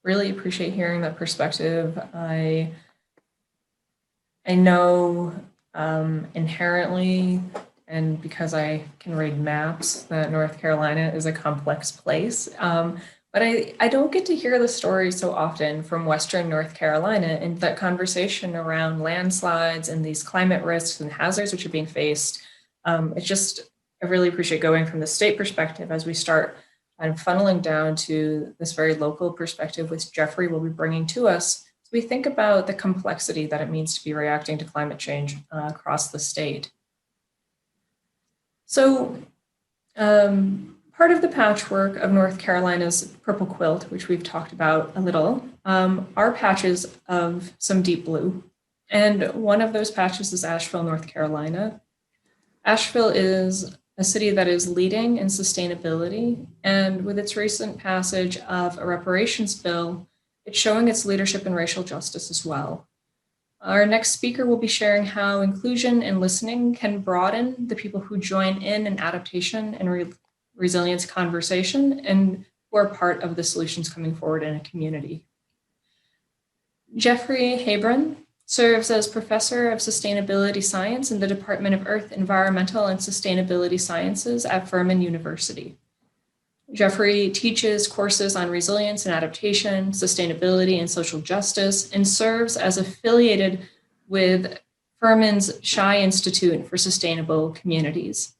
really appreciate hearing that perspective. I know inherently and because I can read maps, that North Carolina is a complex place. But I don't get to hear the stories so often from Western North Carolina, and that conversation around landslides and these climate risks and hazards which are being faced. It's just, I really appreciate going from the state perspective as we start and funneling down to this very local perspective, which Jeffrey will be bringing to us. So we think about the complexity that it means to be reacting to climate change across the state. So part of the patchwork of North Carolina's purple quilt, which we've talked about a little, are patches of some deep blue. And one of those patches is Asheville, North Carolina. Asheville is a city that is leading in sustainability, and with its recent passage of a reparations bill, it's showing its leadership in racial justice as well. Our next speaker will be sharing how inclusion and listening can broaden the people who join in an adaptation and resilience conversation and who are part of the solutions coming forward in a community. Jeffrey Habron serves as Professor of Sustainability Science in the Department of Earth, Environmental, and Sustainability Sciences at Furman University. Jeffrey teaches courses on resilience and adaptation, sustainability, and social justice, and serves as affiliated with Furman's Shy Institute for Sustainable Communities.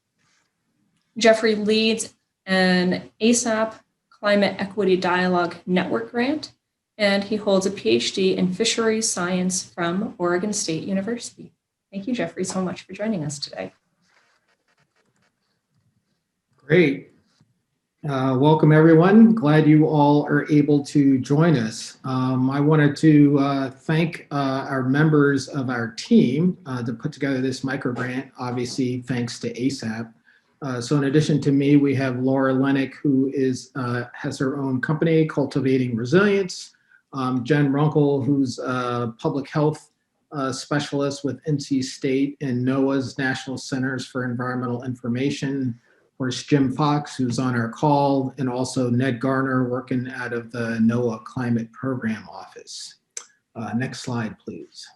Jeffrey leads an ASAP Climate Equity Dialogue Network grant, and he holds a PhD in fisheries science from Oregon State University. Thank you, Jeffrey, so much for joining us today. Great. Welcome, everyone. Glad you all are able to join us. I wanted to thank our members of our team to put together this microgrant, obviously thanks to ASAP. So in addition to me, we have Laura Lennick, who has her own company, Cultivating Resilience. Jen Runkle, who's a public health specialist with NC State and NOAA's National Centers for Environmental Information. Of course, Jim Fox, who's on our call, and also Ned Garner, working out of the NOAA Climate Program Office. Next slide, please.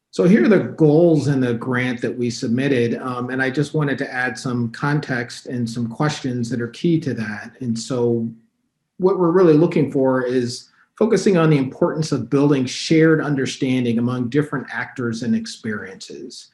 So here are the goals in the grant that we submitted, and I just wanted to add some context and some questions that are key to that. And so what we're really looking for is focusing on the importance of building shared understanding among different actors and experiences.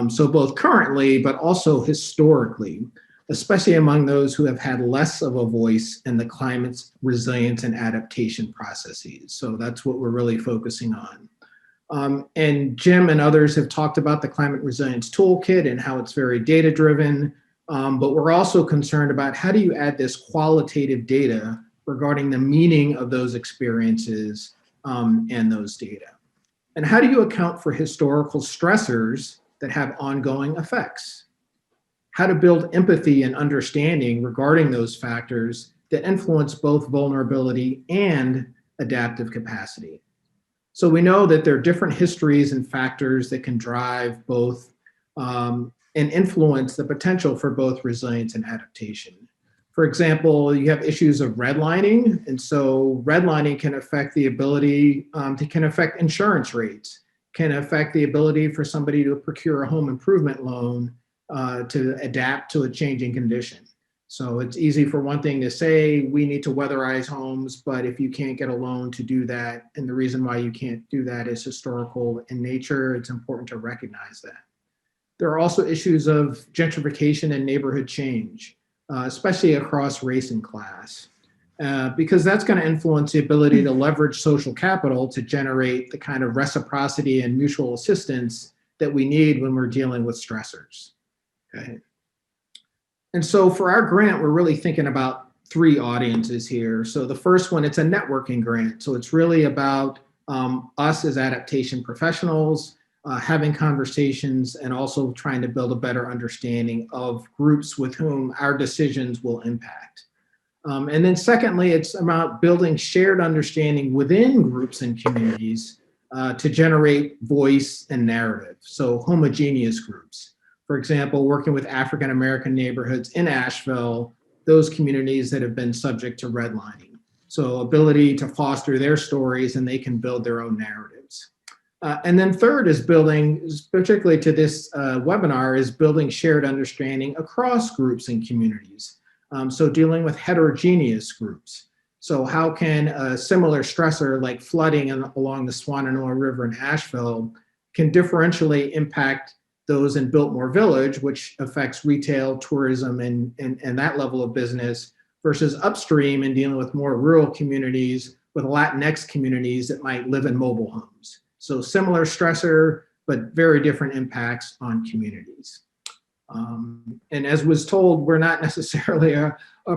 So both currently, but also historically, especially among those who have had less of a voice in the climate's resilience and adaptation processes. So that's what we're really focusing on. And Jim and others have talked about the Climate Resilience Toolkit and how it's very data-driven, but we're also concerned about how do you add this qualitative data regarding the meaning of those experiences and those data. And how do you account for historical stressors that have ongoing effects? How to build empathy and understanding regarding those factors that influence both vulnerability and adaptive capacity. So we know that there are different histories and factors that can drive both and influence the potential for both resilience and adaptation. For example, you have issues of redlining, and so redlining can affect the ability, can affect insurance rates, can affect the ability for somebody to procure a home improvement loan to adapt to a changing condition. So it's easy for one thing to say, we need to weatherize homes, but if you can't get a loan to do that, and the reason why you can't do that is historical in nature, it's important to recognize that. There are also issues of gentrification and neighborhood change, especially across race and class, because that's going to influence the ability to leverage social capital to generate the kind of reciprocity and mutual assistance that we need when we're dealing with stressors. Okay. And so for our grant, we're really thinking about three audiences here. So the first one, it's a networking grant. So it's really about us as adaptation professionals, having conversations and also trying to build a better understanding of groups with whom our decisions will impact. And then secondly, it's about building shared understanding within groups and communities to generate voice and narrative. So homogeneous groups. For example, working with African American neighborhoods in Asheville, those communities that have been subject to redlining. So ability to foster their stories and they can build their own narratives. And then third is building, particularly to this webinar, is building shared understanding across groups and communities. So dealing with heterogeneous groups. So how can a similar stressor like flooding along the Swananoa River in Asheville can differentially impact those in Biltmore Village, which affects retail, tourism, and that level of business, versus upstream and dealing with more rural communities with Latinx communities that might live in mobile homes. So similar stressor, but very different impacts on communities. And as was told, we're not necessarily a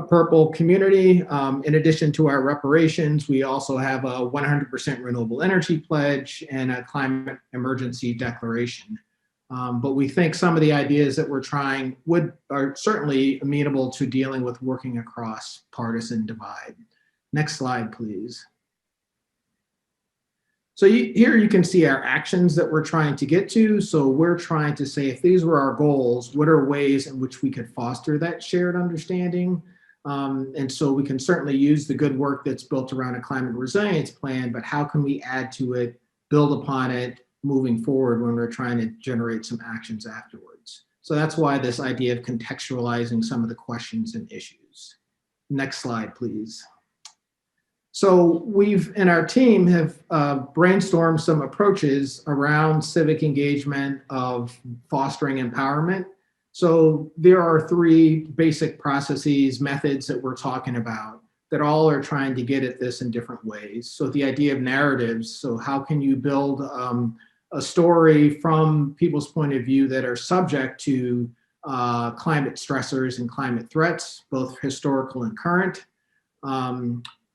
purple community. In addition to our reparations, we also have a 100% renewable energy pledge and a climate emergency declaration. But we think some of the ideas that we're trying are certainly amenable to dealing with working across partisan divide. Next slide, please. So here you can see our actions that we're trying to get to. So we're trying to say, if these were our goals, what are ways in which we could foster that shared understanding? And so we can certainly use the good work that's built around a climate resilience plan, but how can we add to it, build upon it, moving forward when we're trying to generate some actions afterwards? So that's why this idea of contextualizing some of the questions and issues. Next slide, please. So we've, in our team, have brainstormed some approaches around civic engagement of fostering empowerment. So there are three basic processes, methods that we're talking about that all are trying to get at this in different ways. So the idea of narratives, so how can you build a story from people's point of view that are subject to climate stressors and climate threats, both historical and current.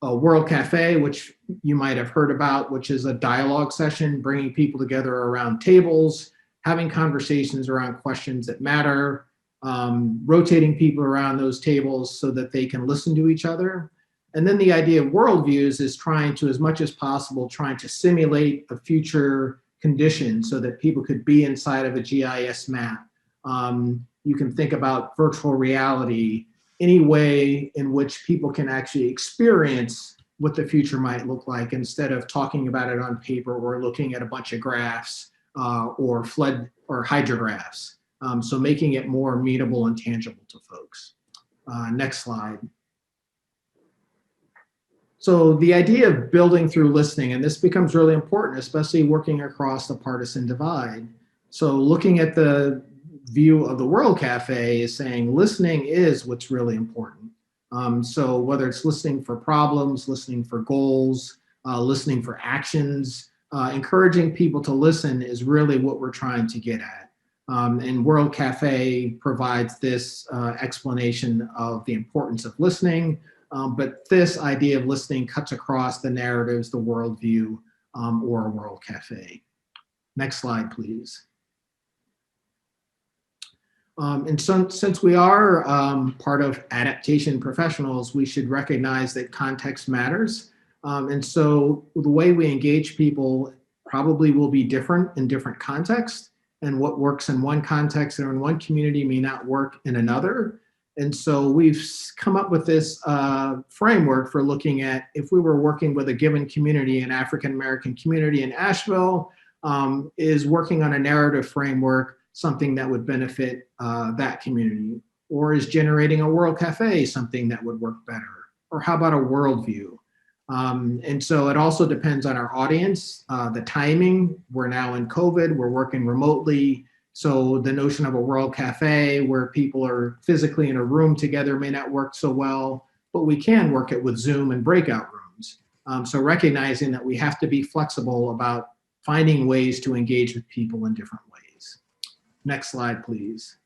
A World Cafe, which you might have heard about, which is a dialogue session, bringing people together around tables, having conversations around questions that matter, rotating people around those tables so that they can listen to each other. And then the idea of worldviews is trying to, as much as possible, trying to simulate a future condition so that people could be inside of a GIS map. You can think about virtual reality, any way in which people can actually experience what the future might look like instead of talking about it on paper or looking at a bunch of graphs or flood or hydrographs. So making it more amenable and tangible to folks. Next slide. So the idea of building through listening, and this becomes really important, especially working across the partisan divide. So looking at the view of the World Cafe is saying listening is what's really important. So whether it's listening for problems, listening for goals, listening for actions, encouraging people to listen is really what we're trying to get at. And World Cafe provides this explanation of the importance of listening, but this idea of listening cuts across the narratives, the worldview, or a World Cafe. Next slide, please. And so, since we are part of adaptation professionals, we should recognize that context matters. And so the way we engage people probably will be different in different contexts, and what works in one context or in one community may not work in another. And so we've come up with this framework for looking at if we were working with a given community, an African-American community in Asheville, is working on a narrative framework something that would benefit that community? Or is generating a World Cafe something that would work better? Or how about a worldview? And so it also depends on our audience, the timing. We're now in COVID, we're working remotely. So the notion of a World Cafe where people are physically in a room together may not work so well, but we can work it with Zoom and breakout rooms. So recognizing that we have to be flexible about finding ways to engage with people in different ways. Next slide, please.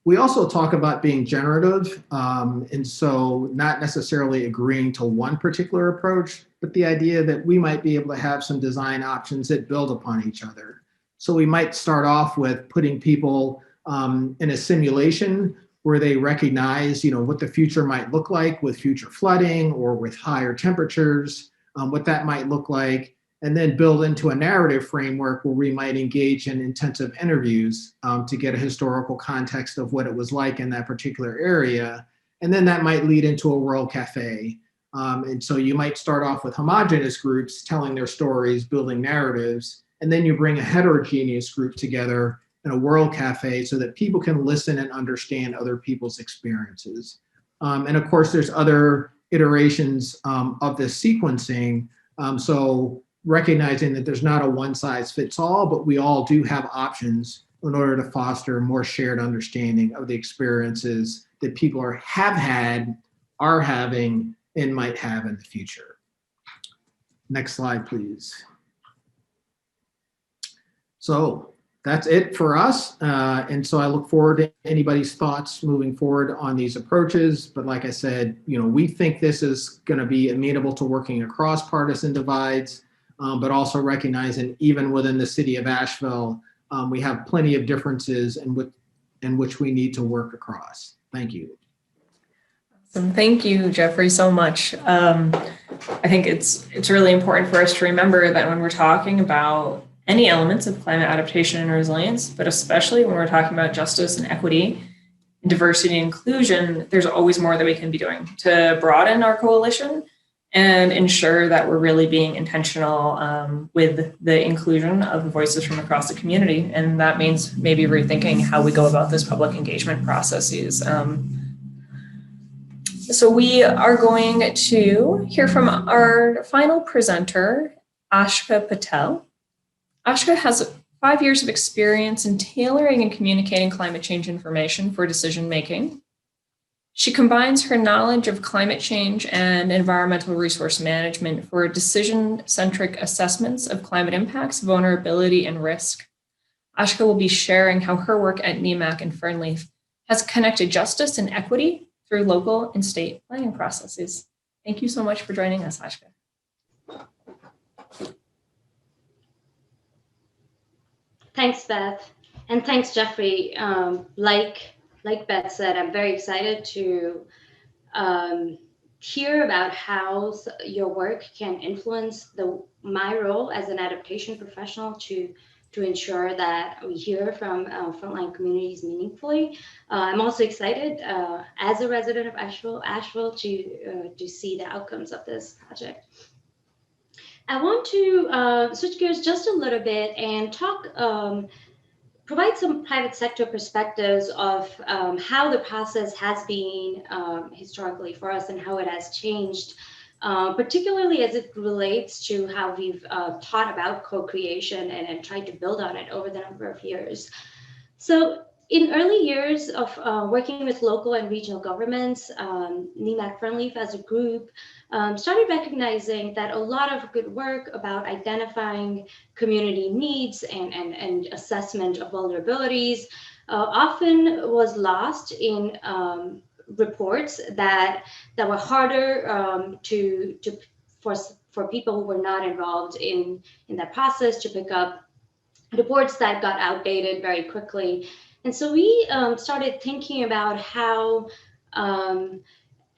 We also talk about being generative, and so not necessarily agreeing to one particular approach, but the idea that we might be able to have some design options that build upon each other. So we might start off with putting people in a simulation where they recognize, what the future might look like with future flooding or with higher temperatures, what that might look like, and then build into a narrative framework where we might engage in intensive interviews to get a historical context of what it was like in that particular area. And then that might lead into a World Cafe. And so you might start off with homogeneous groups telling their stories, building narratives, and then you bring a heterogeneous group together in a world cafe so that people can listen and understand other people's experiences. And of course, there's other iterations of this sequencing. So recognizing that there's not a one size fits all, but we all do have options in order to foster more shared understanding of the experiences that people have had, are having, and might have in the future. Next slide, please. So that's it for us. And so I look forward to anybody's thoughts moving forward on these approaches. But like I said, we think this is going to be amenable to working across partisan divides, but also recognizing even within the city of Asheville, we have plenty of differences in which we need to work across. Thank you. Awesome. Thank you, Jeffrey, so much. I think it's really important for us to remember that when we're talking about any elements of climate adaptation and resilience, but especially when we're talking about justice and equity, diversity and inclusion, there's always more that we can be doing to broaden our coalition and ensure that we're really being intentional with the inclusion of the voices from across the community. And that means maybe rethinking how we go about this public engagement processes. So we are going to hear from our final presenter, Ashka Patel. Ashka has 5 years of experience in tailoring and communicating climate change information for decision making. She combines her knowledge of climate change and environmental resource management for decision-centric assessments of climate impacts, vulnerability, and risk. Ashka will be sharing how her work at NEMAC and Fernleaf has connected justice and equity through local and state planning processes. Thank you so much for joining us, Ashka. Thanks, Beth. And thanks, Jeffrey. Like Beth said, I'm very excited to hear about how your work can influence my role as an adaptation professional to ensure that we hear from frontline communities meaningfully. I'm also excited as a resident of Asheville to see the outcomes of this project. I want to switch gears just a little bit and provide some private sector perspectives of how the process has been historically for us and how it has changed, particularly as it relates to how we've thought about co-creation and tried to build on it over the number of years. So in early years of working with local and regional governments, NEMAC Fernleaf as a group started recognizing that a lot of good work about identifying community needs and assessment of vulnerabilities often was lost in reports that were harder for people who were not involved in that process to pick up, reports that got outdated very quickly. And so we started thinking about how,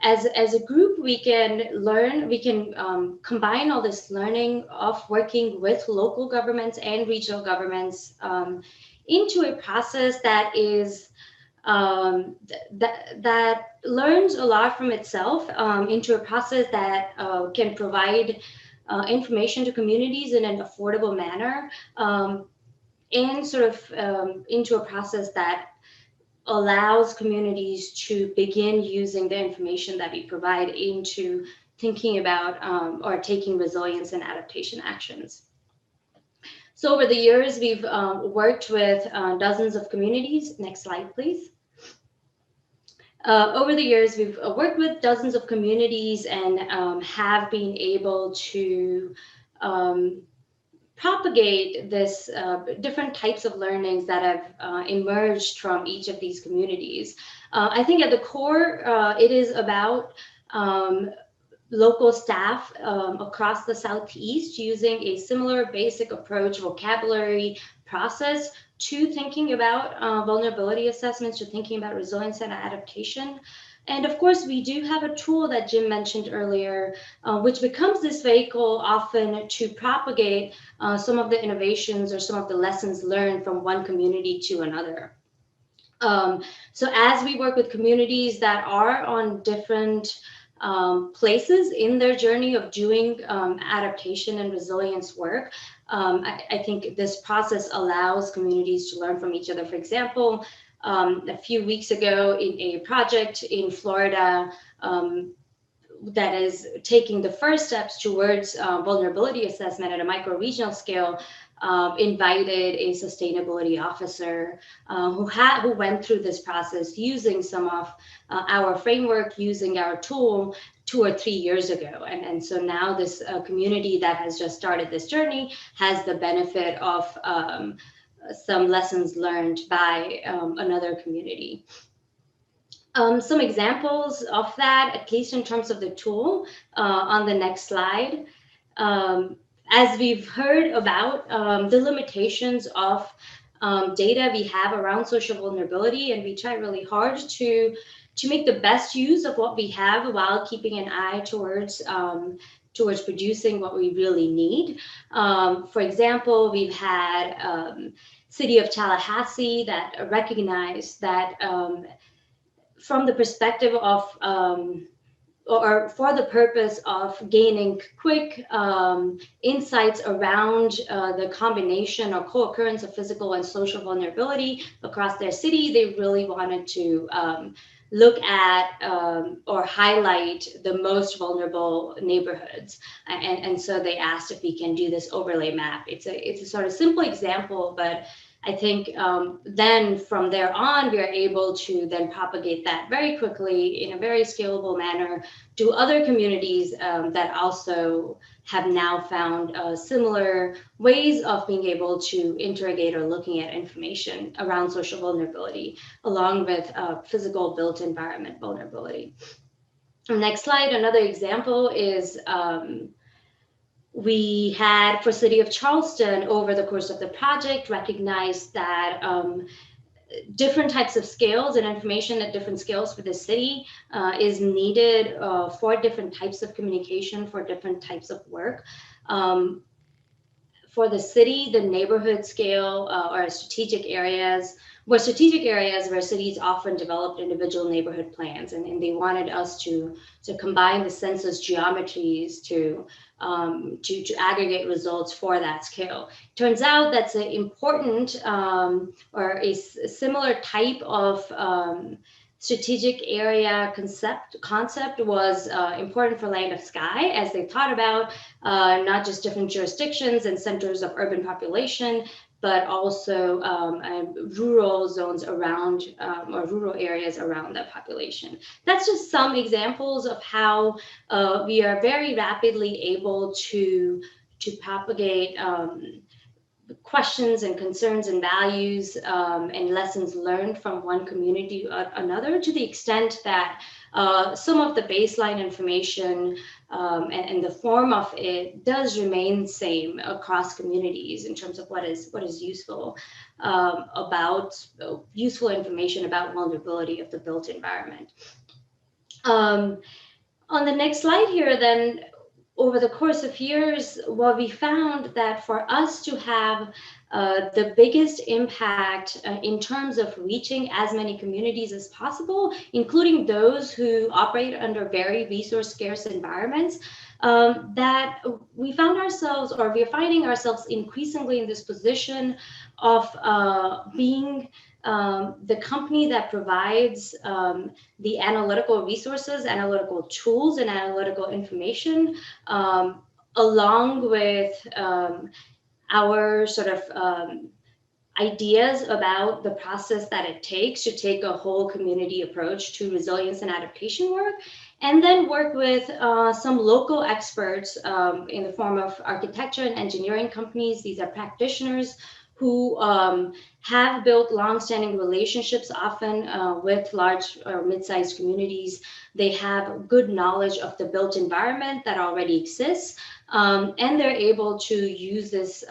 as a group, we can combine all this learning of working with local governments and regional governments into a process that is that learns a lot from itself, into a process that can provide information to communities in an affordable manner. And sort of into a process that allows communities to begin using the information that we provide into thinking about or taking resilience and adaptation actions. So over the years, we've worked with dozens of communities. Next slide, please. Over the years, we've worked with dozens of communities and have been able to propagate this different types of learnings that have emerged from each of these communities. I think at the core, it is about local staff across the Southeast using a similar basic approach, vocabulary, process to thinking about vulnerability assessments, to thinking about resilience and adaptation. And of course, we do have a tool that Jim mentioned earlier, which becomes this vehicle often to propagate some of the innovations or some of the lessons learned from one community to another. So as we work with communities that are on different places in their journey of doing adaptation and resilience work. I think this process allows communities to learn from each other. For example, a few weeks ago in a project in Florida that is taking the first steps towards vulnerability assessment at a micro-regional scale, invited a sustainability officer who went through this process using some of our framework, using our tool 2 or 3 years ago. And so now this community that has just started this journey has the benefit of some lessons learned by another community. Some examples of that, at least in terms of the tool, on the next slide. As we've heard about the limitations of data we have around social vulnerability, and we try really hard to make the best use of what we have while keeping an eye towards producing what we really need. For example, we've had City of Tallahassee that recognized that from the perspective of or for the purpose of gaining quick insights around the combination or co-occurrence of physical and social vulnerability across their city, they really wanted to look at or highlight the most vulnerable neighborhoods. And so they asked if we can do this overlay map. It's a sort of simple example, but I think then from there on, we are able to then propagate that very quickly in a very scalable manner to other communities that also have now found similar ways of being able to interrogate or looking at information around social vulnerability, along with physical built environment vulnerability. Next slide, another example is we had, for City of Charleston, over the course of the project, recognized that different types of scales and information at different scales for the city is needed for different types of communication, for different types of work. For the city, the neighborhood scale or strategic areas were where cities often developed individual neighborhood plans, and they wanted us to combine the census geometries to aggregate results for that scale. Turns out that's an important or a similar type of strategic area concept was important for Land of Sky, as they thought about not just different jurisdictions and centers of urban population, but also rural zones around or rural areas around that population. That's just some examples of how we are very rapidly able to propagate questions and concerns and values and lessons learned from one community to another, to the extent that some of the baseline information and the form of it does remain same across communities in terms of what is useful useful information about vulnerability of the built environment. On the next slide here, then, over the course of years, what we found that for us to have the biggest impact in terms of reaching as many communities as possible, including those who operate under very resource scarce environments, that we found ourselves, or we're finding ourselves increasingly in this position of being the company that provides the analytical resources, analytical tools, and analytical information, along with our sort of ideas about the process that it takes to take a whole community approach to resilience and adaptation work, and then work with some local experts in the form of architecture and engineering companies. These are practitioners who have built longstanding relationships, often with large or mid-sized communities. They have good knowledge of the built environment that already exists, and they're able to use this,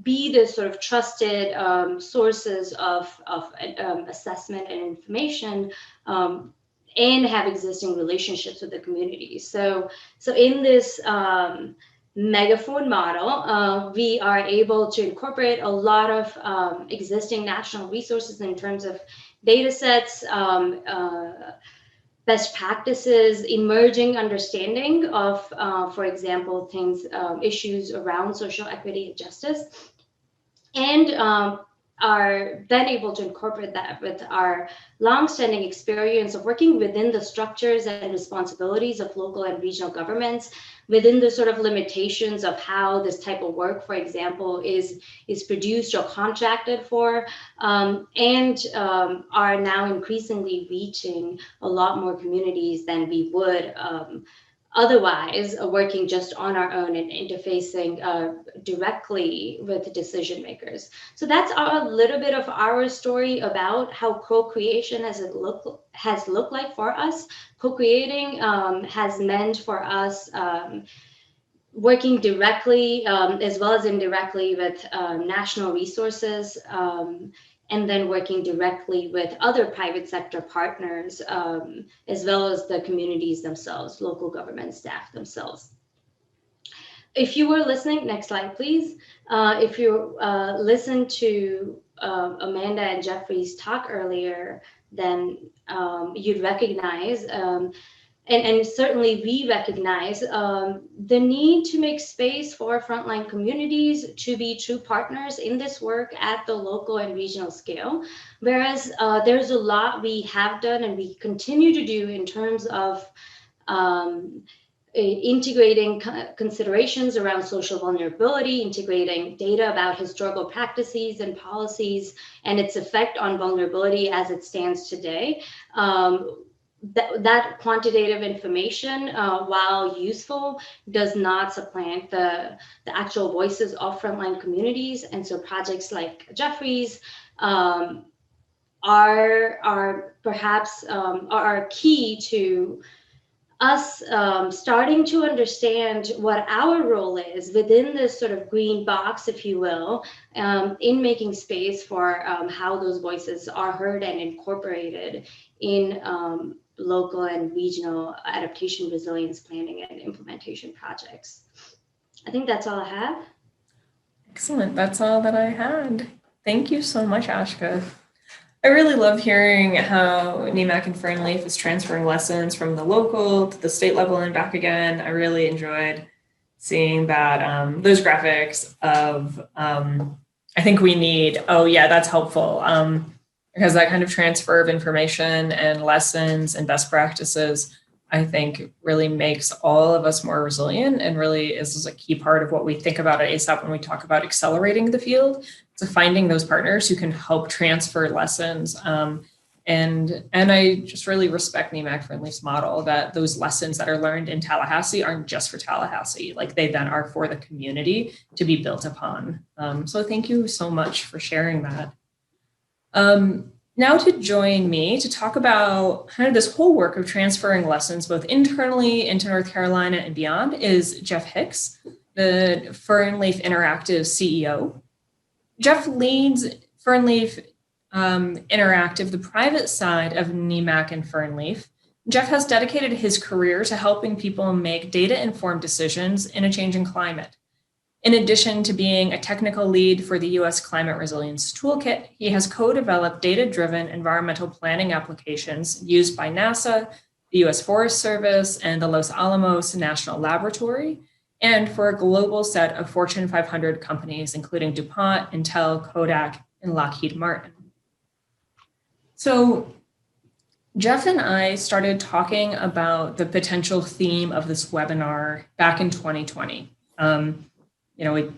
be the sort of trusted sources of assessment and information, and have existing relationships with the community. So in this megaphone model, we are able to incorporate a lot of existing national resources in terms of data sets, best practices, emerging understanding of, for example, issues around social equity and justice, and are then able to incorporate that with our longstanding experience of working within the structures and responsibilities of local and regional governments, within the sort of limitations of how this type of work, for example, is produced or contracted for, and are now increasingly reaching a lot more communities than we would otherwise, working just on our own and interfacing directly with decision makers. So that's a little bit of our story about how co-creation has looked like for us. Co-creating has meant for us working directly as well as indirectly with national resources, and then working directly with other private sector partners, as well as the communities themselves, local government staff themselves. If you were listening, next slide, please. If you listened to Amanda and Jeffrey's talk earlier, then you'd recognize, and certainly we recognize the need to make space for frontline communities to be true partners in this work at the local and regional scale. Whereas there's a lot we have done and we continue to do in terms of integrating considerations around social vulnerability, integrating data about historical practices and policies and its effect on vulnerability as it stands today. That quantitative information, while useful, does not supplant the actual voices of frontline communities. And so projects like Jeffrey's are perhaps are key to us starting to understand what our role is within this sort of green box, if you will, in making space for how those voices are heard and incorporated in local and regional adaptation, resilience planning, and implementation projects. I think that's all I have. Excellent. That's all that I had. Thank you so much, Ashka. I really love hearing how NEMAC and Fernleaf is transferring lessons from the local to the state level and back again. I really enjoyed seeing that, those graphics of, I think we need, oh yeah, that's helpful. Because that kind of transfer of information and lessons and best practices, I think really makes all of us more resilient and really is a key part of what we think about at ASAP when we talk about accelerating the field. So finding those partners who can help transfer lessons. And I just really respect NEMAC Fernleaf's model that those lessons that are learned in Tallahassee aren't just for Tallahassee, like they then are for the community to be built upon. So thank you so much for sharing that. Now to join me to talk about kind of this whole work of transferring lessons both internally into North Carolina and beyond is Jeff Hicks, the Fernleaf Interactive CEO. Jeff leads Fernleaf Interactive, the private side of NEMAC and Fernleaf. Jeff has dedicated his career to helping people make data-informed decisions in a changing climate. In addition to being a technical lead for the U.S. Climate Resilience Toolkit, he has co-developed data-driven environmental planning applications used by NASA, the U.S. Forest Service, and the Los Alamos National Laboratory, and for a global set of Fortune 500 companies, including DuPont, Intel, Kodak, and Lockheed Martin. So Jeff and I started talking about the potential theme of this webinar back in 2020. You know,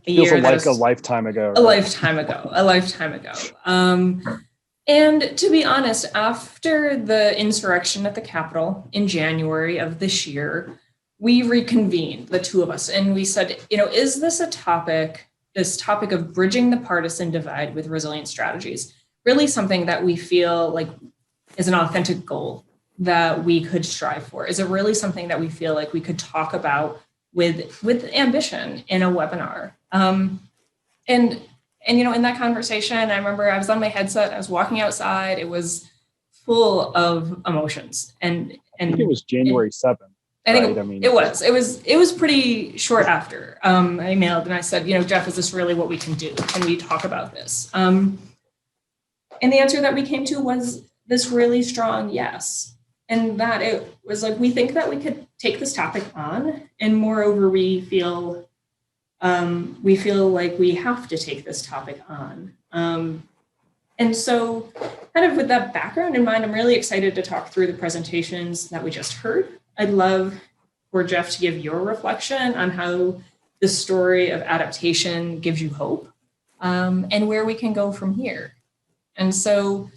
feels like a lifetime ago. A lifetime ago. And to be honest, after the insurrection at the Capitol in January of this year, we reconvened, the two of us, and we said, you know, is this topic of bridging the partisan divide with resilient strategies, really something that we feel like is an authentic goal that we could strive for? Is it really something that we feel like we could talk about with ambition in a webinar? And you know, in that conversation, I remember I was on my headset, I was walking outside, it was full of emotions. And I think it was January 7th. I think it was pretty short after. I emailed and I said, you know, Jeff, is this really what we can do? Can we talk about this? And the answer that we came to was this really strong yes. and that it was like, we think that we could take this topic on, and moreover, we feel like we have to take this topic on. And so kind of with that background in mind, I'm really excited to talk through the presentations that we just heard. I'd love for Jeff to give your reflection on how the story of adaptation gives you hope, and where we can go from here. And so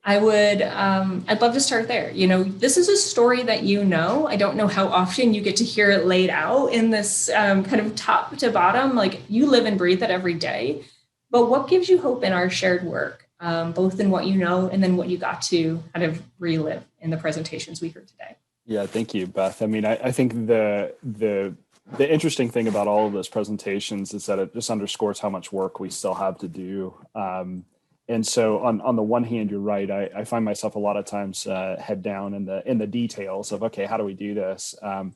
I'd love to start there. This is a story that I don't know how often you get to hear it laid out in this kind of top to bottom, like you live and breathe it every day. But what gives you hope in our shared work, both in what you know and then what you got to kind of relive in the presentations we heard today? Yeah, thank you, Beth. I mean, I think the interesting thing about all of those presentations is that it just underscores how much work we still have to do. And so on the one hand, you're right. I find myself a lot of times head down in the details of, okay, how do we do this? And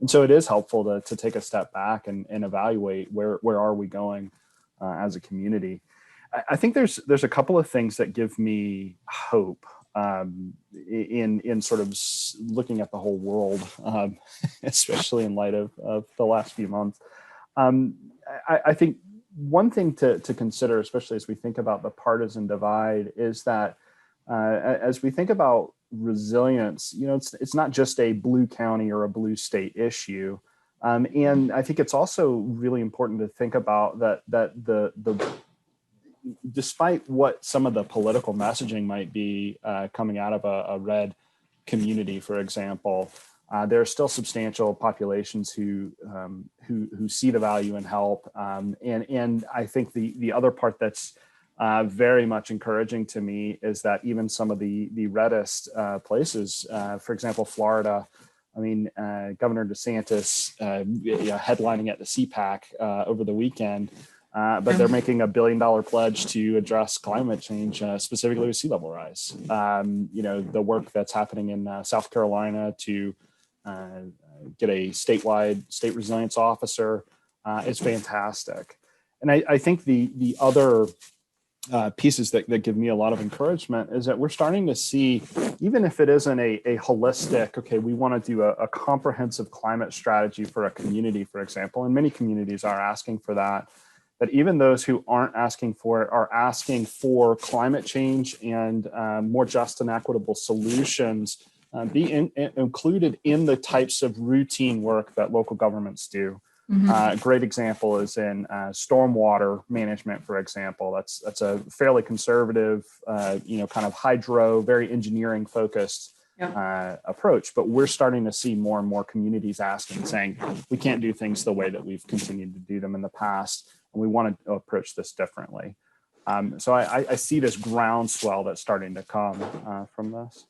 so it is helpful to take a step back and evaluate where are we going as a community. I think there's a couple of things that give me hope in sort of looking at the whole world, especially in light of the last few months. I think one thing to consider, especially as we think about the partisan divide, is that as we think about resilience, it's not just a blue county or a blue state issue. And I think it's also really important to think about that the despite what some of the political messaging might be coming out of a red community, for example, there are still substantial populations who see the value in help. And I think the other part that's very much encouraging to me is that even some of the reddest places, for example, Florida, I mean, Governor DeSantis headlining at the CPAC over the weekend, but they're making $1 billion pledge to address climate change, specifically with sea level rise. The work that's happening in South Carolina to get a statewide state resilience officer is fantastic. And I think the other pieces that give me a lot of encouragement is that we're starting to see, even if it isn't a holistic, okay, we want to do a comprehensive climate strategy for a community, for example, and many communities are asking for that, but even those who aren't asking for it are asking for climate change and more just and equitable solutions be included in the types of routine work that local governments do. A great example is in stormwater management, for example. That's a fairly conservative, kind of hydro, very engineering focused approach. But we're starting to see more and more communities asking, saying, we can't do things the way that we've continued to do them in the past, and we want to approach this differently. So I see this groundswell that's starting to come from this.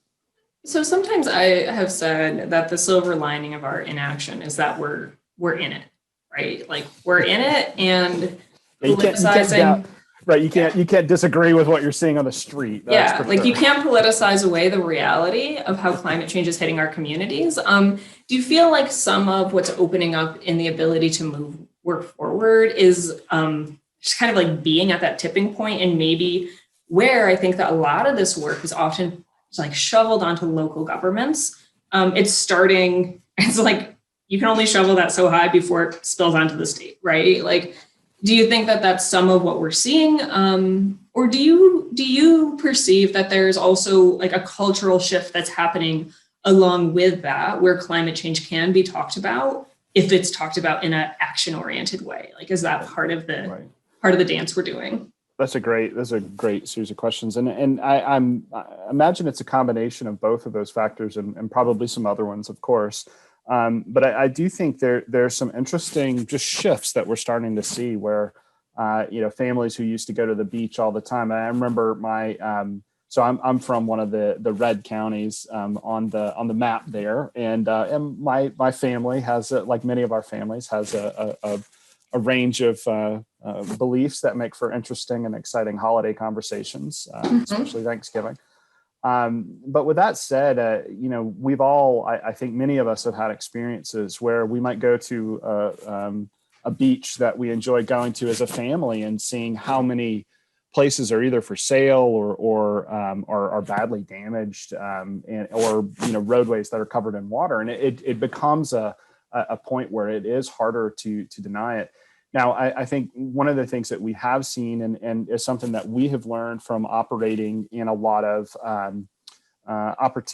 So sometimes I have said that the silver lining of our inaction is that we're in it. Right, like we're in it, and politicizing. You can't disagree with what you're seeing on the street. That's like sure. You can't politicize away the reality of how climate change is hitting our communities. Do you feel like some of what's opening up in the ability to move work forward is just kind of like being at that tipping point, and maybe where I think that a lot of this work is often like shoveled onto local governments. It's like you can only shovel that so high before it spills onto the state, right? Like, do you think that that's some of what we're seeing? Or do you perceive that there's also like a cultural shift that's happening along with that, where climate change can be talked about if it's talked about in an action-oriented way? Like, is that part of the dance we're doing? That's a great series of questions. And I imagine it's a combination of both of those factors and probably some other ones, of course. But I do think there's some interesting just shifts that we're starting to see where, families who used to go to the beach all the time. I remember so I'm from one of the red counties on the map there, and my family has, like many of our families, has a range of beliefs that make for interesting and exciting holiday conversations, especially Thanksgiving. But with that said, we've all, I think many of us have had experiences where we might go to a beach that we enjoy going to as a family and seeing how many places are either for sale or are badly damaged, or roadways that are covered in water, and it becomes a point where it is harder to deny it. Now, I think one of the things that we have seen and is something that we have learned from operating in a lot of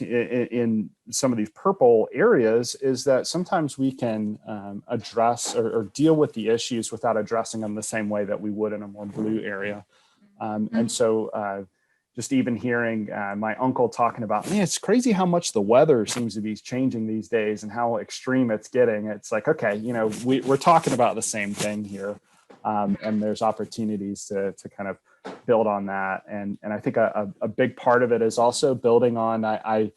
in some of these purple areas is that sometimes we can address or deal with the issues without addressing them the same way that we would in a more blue area. And so just even hearing my uncle talking about, man, it's crazy how much the weather seems to be changing these days and how extreme it's getting. It's like, okay, we're talking about the same thing here. And there's opportunities to kind of build on that. And I think a big part of it is also building on, I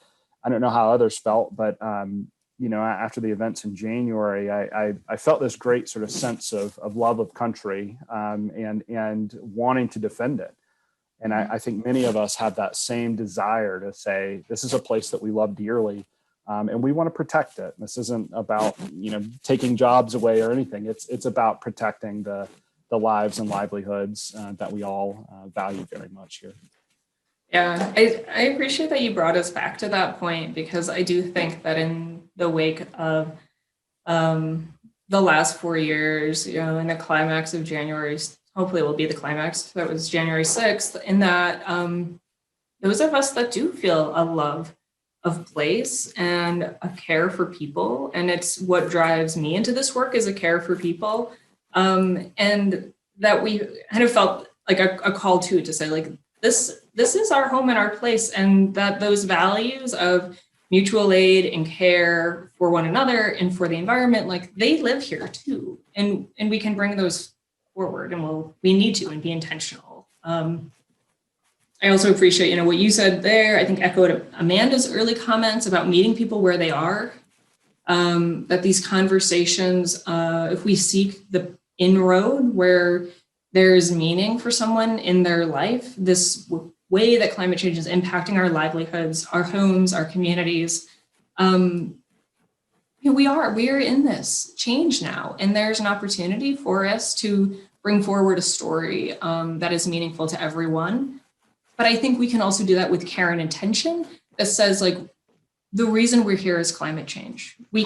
don't know how others felt, but after the events in January, I felt this great sort of sense of love of country and wanting to defend it. And I think many of us have that same desire to say, this is a place that we love dearly, and we want to protect it. This isn't about, taking jobs away or anything. It's about protecting the lives and livelihoods that we all value very much here. Yeah, I appreciate that you brought us back to that point, because I do think that in the wake of the last 4 years, in the climax of January, hopefully it will be the climax, that was January 6th, in that those of us that do feel a love of place and a care for people, and it's what drives me into this work is a care for people, and that we kind of felt like a call to say, like, this is our home and our place, and that those values of mutual aid and care for one another and for the environment, like, they live here too, and we can bring those forward, and we need to, and be intentional. I also appreciate, what you said there. I think echoed Amanda's early comments about meeting people where they are. That these conversations, if we seek the inroad where there's meaning for someone in their life, this way that climate change is impacting our livelihoods, our homes, our communities, we are in this change now, and there's an opportunity for us to bring forward a story that is meaningful to everyone. But I think we can also do that with care and intention that says, like, the reason we're here is climate change. I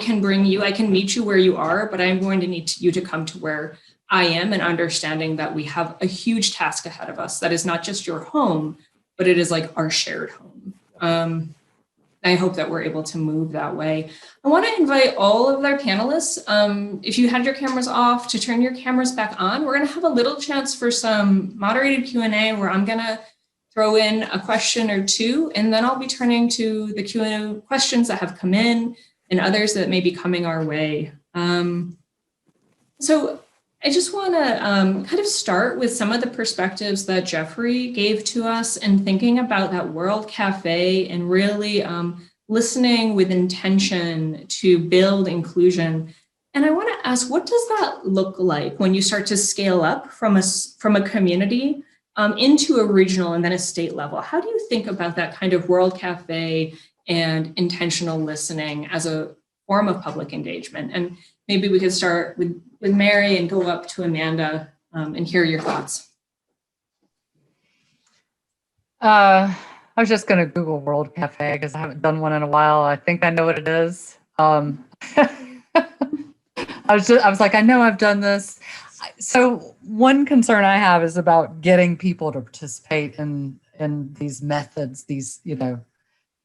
can meet you where you are, but I'm going to need you to come to where I am, and understanding that we have a huge task ahead of us that is not just your home, but it is like our shared home. I hope that we're able to move that way. I want to invite all of our panelists, if you had your cameras off, to turn your cameras back on. We're going to have a little chance for some moderated Q&A where I'm going to throw in a question or two, and then I'll be turning to the Q&A questions that have come in and others that may be coming our way. So I just want to kind of start with some of the perspectives that Jeffrey gave to us, and thinking about that World Cafe, and really listening with intention to build inclusion. And I want to ask, what does that look like when you start to scale up from a community into a regional and then a state level? How do you think about that kind of World Cafe and intentional listening as a form of public engagement? And maybe we could start with Mary and go up to Amanda and hear your thoughts. I was just going to Google World Cafe because I haven't done one in a while. I think I know what it is. I was like, I know I've done this. So one concern I have is about getting people to participate in these methods. These, I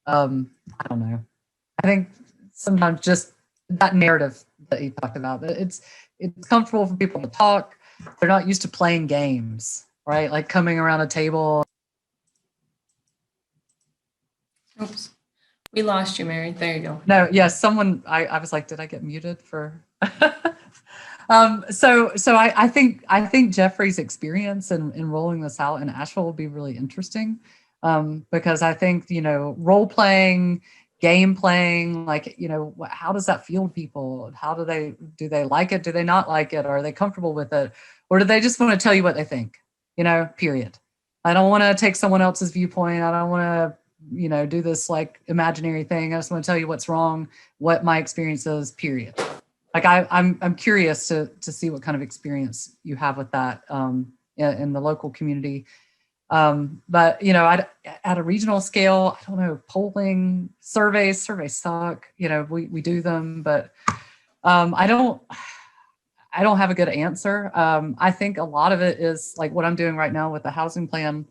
don't know. I think sometimes just that narrative that you talked about, it's comfortable for people to talk. They're not used to playing games, right? Like coming around a table. Oops, we lost you, Mary. There you go. No, yes, someone. I was like, did I get muted for? So I think Jeffrey's experience in rolling this out in Asheville will be really interesting, because I think role playing, game playing, like how does that feel to people? How do they like it? Do they not like it? Are they comfortable with it, or do they just want to tell you what they think? Period. I don't want to take someone else's viewpoint. I don't want to do this like imaginary thing. I just want to tell you what's wrong, what my experience is, period. Like I'm curious to see what kind of experience you have with that in the local community. But, you know, at a regional scale, I don't know, polling, surveys suck, you know, we do them, but I don't have a good answer. I think a lot of it is like what I'm doing right now with the housing plan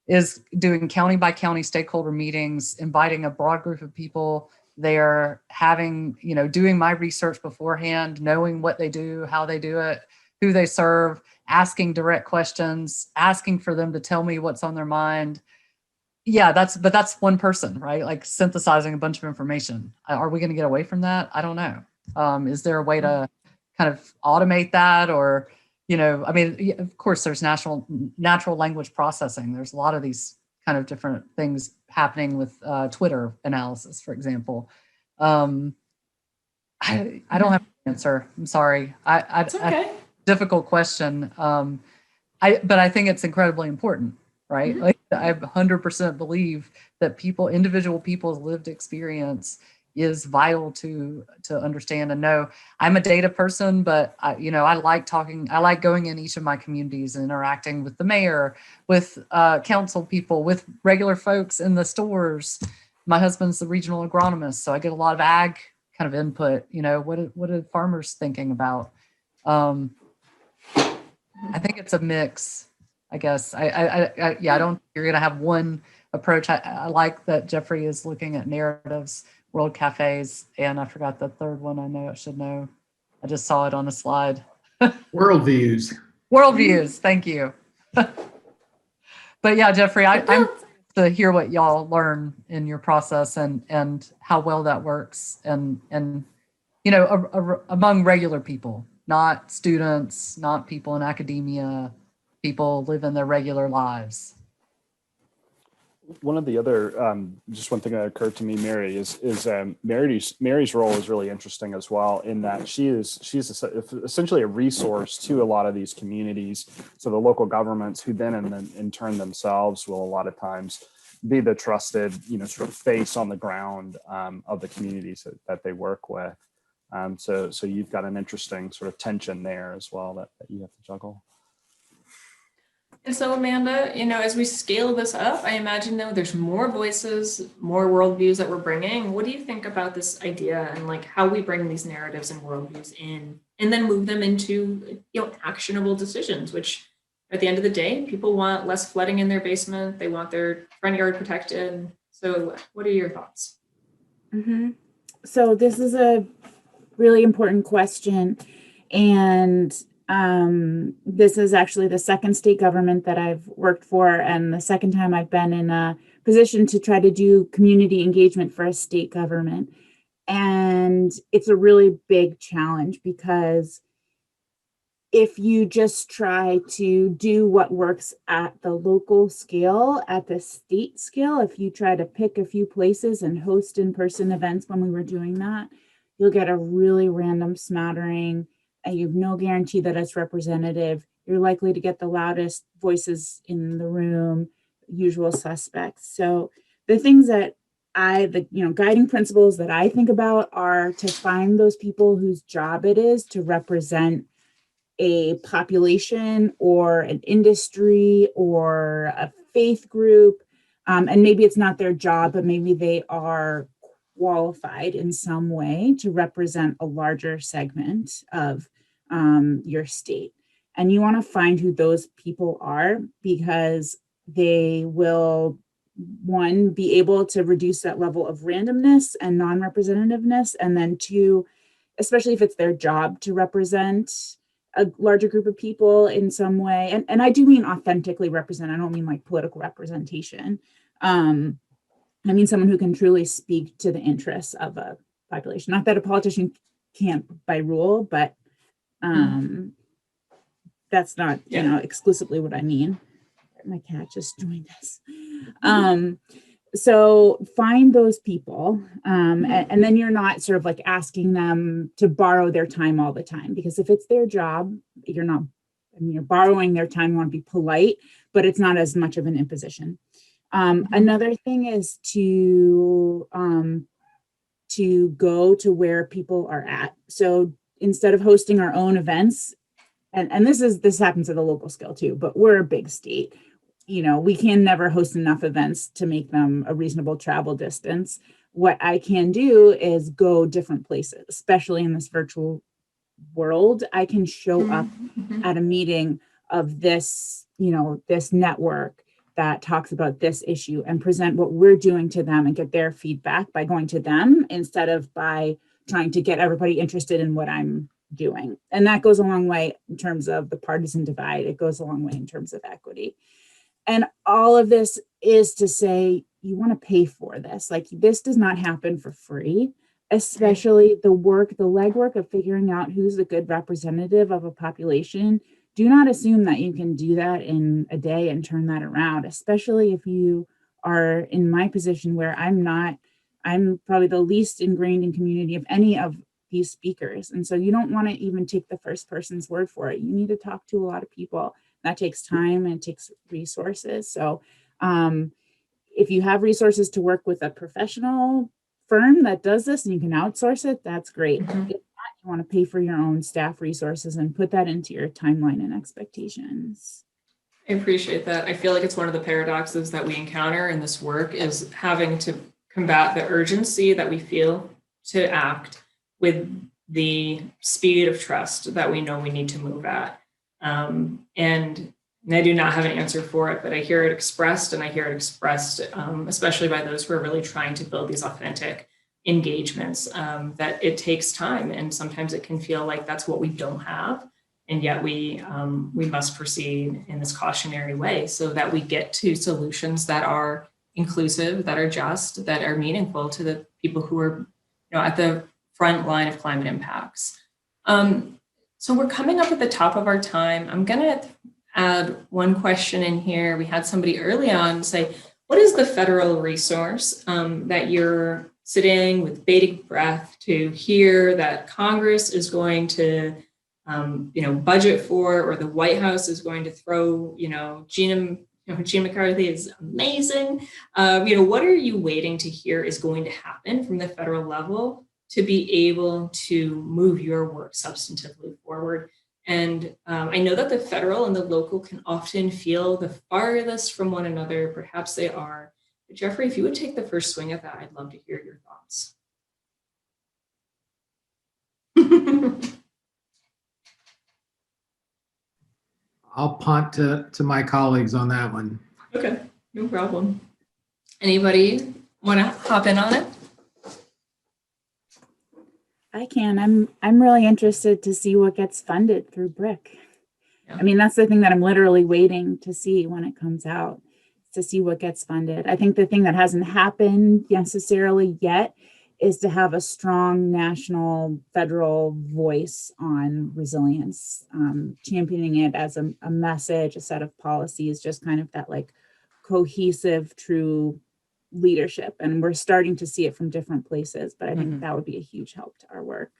is doing county by county stakeholder meetings, inviting a broad group of people there, having, you know, doing my research beforehand, knowing what they do, how they do it, who they serve, asking direct questions, asking for them to tell me what's on their mind. Yeah, that's one person, right? Like synthesizing a bunch of information. Are we going to get away from that? I don't know. Is there a way to kind of automate that? Or, you know, I mean, of course, there's natural language processing. There's a lot of these kind of different things happening with Twitter analysis, for example. I don't have an answer. I'm sorry. It's okay. Difficult question. But I think it's incredibly important, right? Mhm. Like I 100% believe that individual people's lived experience is vital to understand and know. I'm a data person, but I like going in each of my communities and interacting with the mayor, with council people, with regular folks in the stores. My husband's the regional agronomist, so I get a lot of ag kind of input. You know, what are farmers thinking about? I think it's a mix, I guess. I don't think you're going to have one approach. I like that Jeffrey is looking at narratives, world cafes, and I forgot the third one. I know I should know. I just saw it on a slide. Worldviews. Worldviews, thank you. But yeah, Jeffrey, I'm curious to hear what y'all learn in your process and how well that works, and you know, among regular people, not students, not people in academia, people living their regular lives. One of the other, just one thing that occurred to me, Mary, is Mary's role is really interesting as well, in that she's essentially a resource to a lot of these communities. So the local governments, who then in turn themselves will a lot of times be the trusted, you know, sort of face on the ground of the communities that they work with. So you've got an interesting sort of tension there as well that you have to juggle. And so, Amanda, you know, as we scale this up, I imagine though there's more voices, more worldviews that we're bringing. What do you think about this idea and like how we bring these narratives and worldviews in and then move them into, you know, actionable decisions, which at the end of the day, people want less flooding in their basement. They want their front yard protected. So what are your thoughts? Mm-hmm. So this is a really important question. And this is actually the second state government that I've worked for, and the second time I've been in a position to try to do community engagement for a state government. And it's a really big challenge, because if you just try to do what works at the local scale, at the state scale, if you try to pick a few places and host in-person events when we were doing that, you'll get a really random smattering, and you have no guarantee that it's representative. You're likely to get the loudest voices in the room, usual suspects. So the things that guiding principles that I think about are to find those people whose job it is to represent a population or an industry or a faith group. And maybe it's not their job, but maybe they are qualified in some way to represent a larger segment of your state. And you want to find who those people are, because they will, one, be able to reduce that level of randomness and non-representativeness. And then two, especially if it's their job to represent a larger group of people in some way. And I do mean authentically represent. I don't mean like political representation. I mean someone who can truly speak to the interests of a population. Not that a politician can't by rule, but that's not, exclusively what I mean. My cat just joined us. So find those people, and then you're not sort of like asking them to borrow their time all the time, because if it's their job, you're borrowing their time. You want to be polite, but it's not as much of an imposition. Another thing is to go to where people are at. So instead of hosting our own events, and this happens at the local scale too, but we're a big state. we can never host enough events to make them a reasonable travel distance. What I can do is go different places, especially in this virtual world. I can show up at a meeting of this, this network that talks about this issue and present what we're doing to them and get their feedback by going to them instead of by trying to get everybody interested in what I'm doing. And that goes a long way in terms of the partisan divide. It goes a long way in terms of equity. And all of this is to say, you want to pay for this. Like, this does not happen for free, especially the legwork of figuring out who's the good representative of a population. Do not assume that you can do that in a day and turn that around, especially if you are in my position where I'm probably the least ingrained in community of any of these speakers. And so you don't want to even take the first person's word for it. You need to talk to a lot of people. That takes time and it takes resources. So if you have resources to work with a professional firm that does this and you can outsource it, that's great. If not, you want to pay for your own staff resources and put that into your timeline and expectations. I appreciate that. I feel like it's one of the paradoxes that we encounter in this work is having to combat the urgency that we feel to act with the speed of trust that we know we need to move at. And I do not have an answer for it, but I hear it expressed, and I hear it expressed, especially by those who are really trying to build these authentic engagements, that it takes time. And sometimes it can feel like that's what we don't have. And yet we must proceed in this cautionary way so that we get to solutions that are inclusive, that are just, that are meaningful to the people who are at the front line of climate impacts. So we're coming up at the top of our time. I'm going to add one question in here. We had somebody early on say, what is the federal resource that you're sitting with bated breath to hear that Congress is going to budget for, or the White House is going to throw, Gene McCarthy is amazing. What are you waiting to hear is going to happen from the federal level to be able to move your work substantively forward? And I know that the federal and the local can often feel the farthest from one another. Perhaps they are. But Jeffrey, if you would take the first swing at that, I'd love to hear your thoughts. I'll punt to my colleagues on that one. Okay, no problem. Anybody want to hop in on it? I can. I'm really interested to see what gets funded through BRIC. Yeah. I mean, that's the thing that I'm literally waiting to see when it comes out, to see what gets funded. I think the thing that hasn't happened necessarily yet is to have a strong national federal voice on resilience, championing it as a message, a set of policies, just kind of that like cohesive, true leadership. And we're starting to see it from different places, but I think that would be a huge help to our work.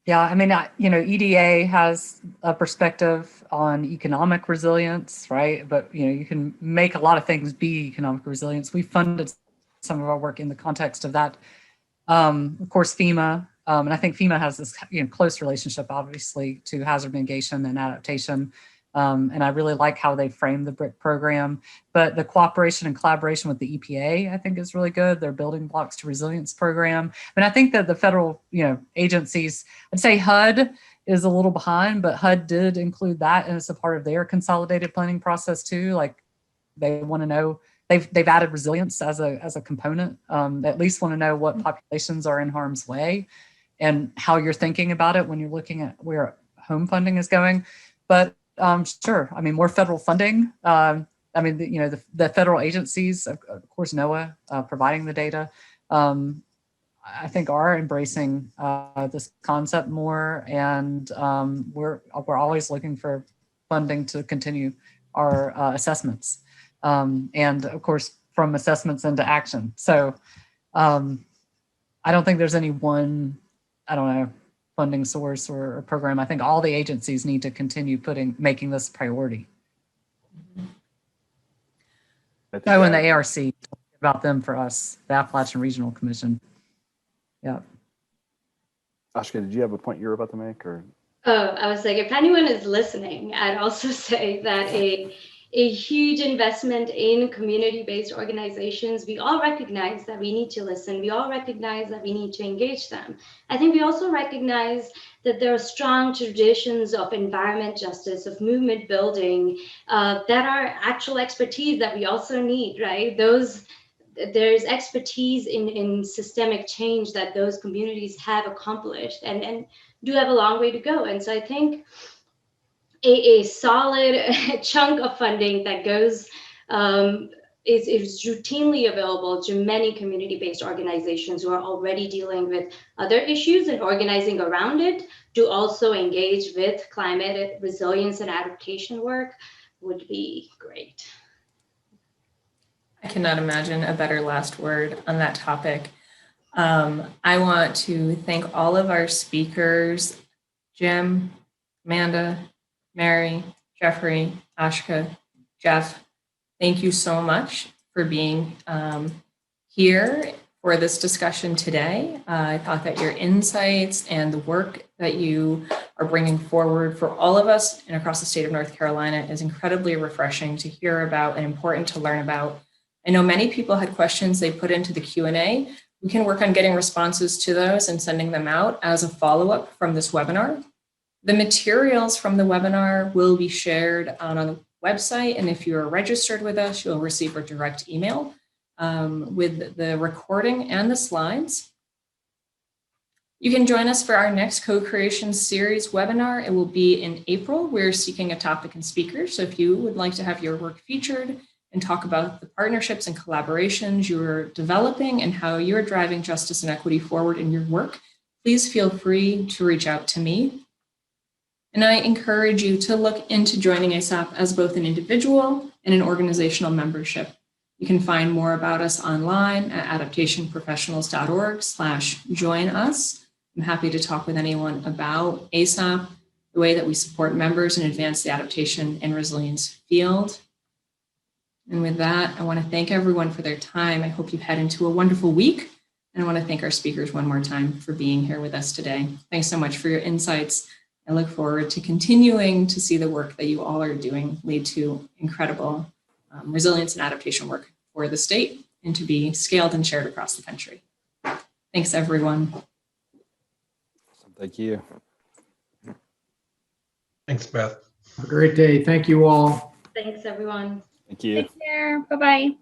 Yeah, I mean, EDA has a perspective on economic resilience, right? But, you can make a lot of things be economic resilience. We funded some of our work in the context of that. Of course, FEMA, and I think FEMA has this close relationship, obviously, to hazard mitigation and adaptation. And I really like how they frame the BRIC program. But the cooperation and collaboration with the EPA, I think, is really good. They're building blocks to resilience program. And I think that the federal, agencies, I'd say HUD is a little behind, but HUD did include that as a part of their consolidated planning process too. Like, they want to know, they've added resilience as a component. At least want to know what populations are in harm's way and how you're thinking about it when you're looking at where home funding is going. But sure. I mean, more federal funding. The federal agencies, of course, NOAA providing the data, I think are embracing this concept more, and we're always looking for funding to continue our assessments, and of course, from assessments into action. So, I don't think there's any one, funding source or program. I think all the agencies need to continue making this a priority. And the ARC, about them for us, the Appalachian Regional Commission. Yeah. Ashka, did you have a point you were about to make, or? Oh, I was like, if anyone is listening, I'd also say that a huge investment in community-based organizations. We all recognize that we need to listen. We all recognize that we need to engage them. I think we also recognize that there are strong traditions of environment justice, of movement building, that are actual expertise that we also need, right? There's expertise in systemic change that those communities have accomplished and do have a long way to go. And so I think a solid chunk of funding that goes is routinely available to many community-based organizations who are already dealing with other issues and organizing around it to also engage with climate resilience and adaptation work would be great. I cannot imagine a better last word on that topic. I want to thank all of our speakers, Jim, Amanda, Mary, Jeffrey, Ashka, Jeff. Thank you so much for being here for this discussion today. I thought that your insights and the work that you are bringing forward for all of us and across the state of North Carolina is incredibly refreshing to hear about and important to learn about. I know many people had questions they put into the Q&A. We can work on getting responses to those and sending them out as a follow-up from this webinar. The materials from the webinar will be shared on a website, and if you're registered with us, you'll receive a direct email with the recording and the slides. You can join us for our next co-creation series webinar. It will be in April. We're seeking a topic and speaker, so if you would like to have your work featured and talk about the partnerships and collaborations you're developing and how you're driving justice and equity forward in your work, please feel free to reach out to me. And I encourage you to look into joining ASAP as both an individual and an organizational membership. You can find more about us online at adaptationprofessionals.org/join us. I'm happy to talk with anyone about ASAP, the way that we support members and advance the adaptation and resilience field. And with that, I want to thank everyone for their time. I hope you head into a wonderful week. And I want to thank our speakers one more time for being here with us today. Thanks so much for your insights. I look forward to continuing to see the work that you all are doing lead to incredible resilience and adaptation work for the state and to be scaled and shared across the country. Thanks, everyone. Thank you. Thanks, Beth. Have a great day. Thank you all. Thanks, everyone. Thank you. Take care. Bye-bye.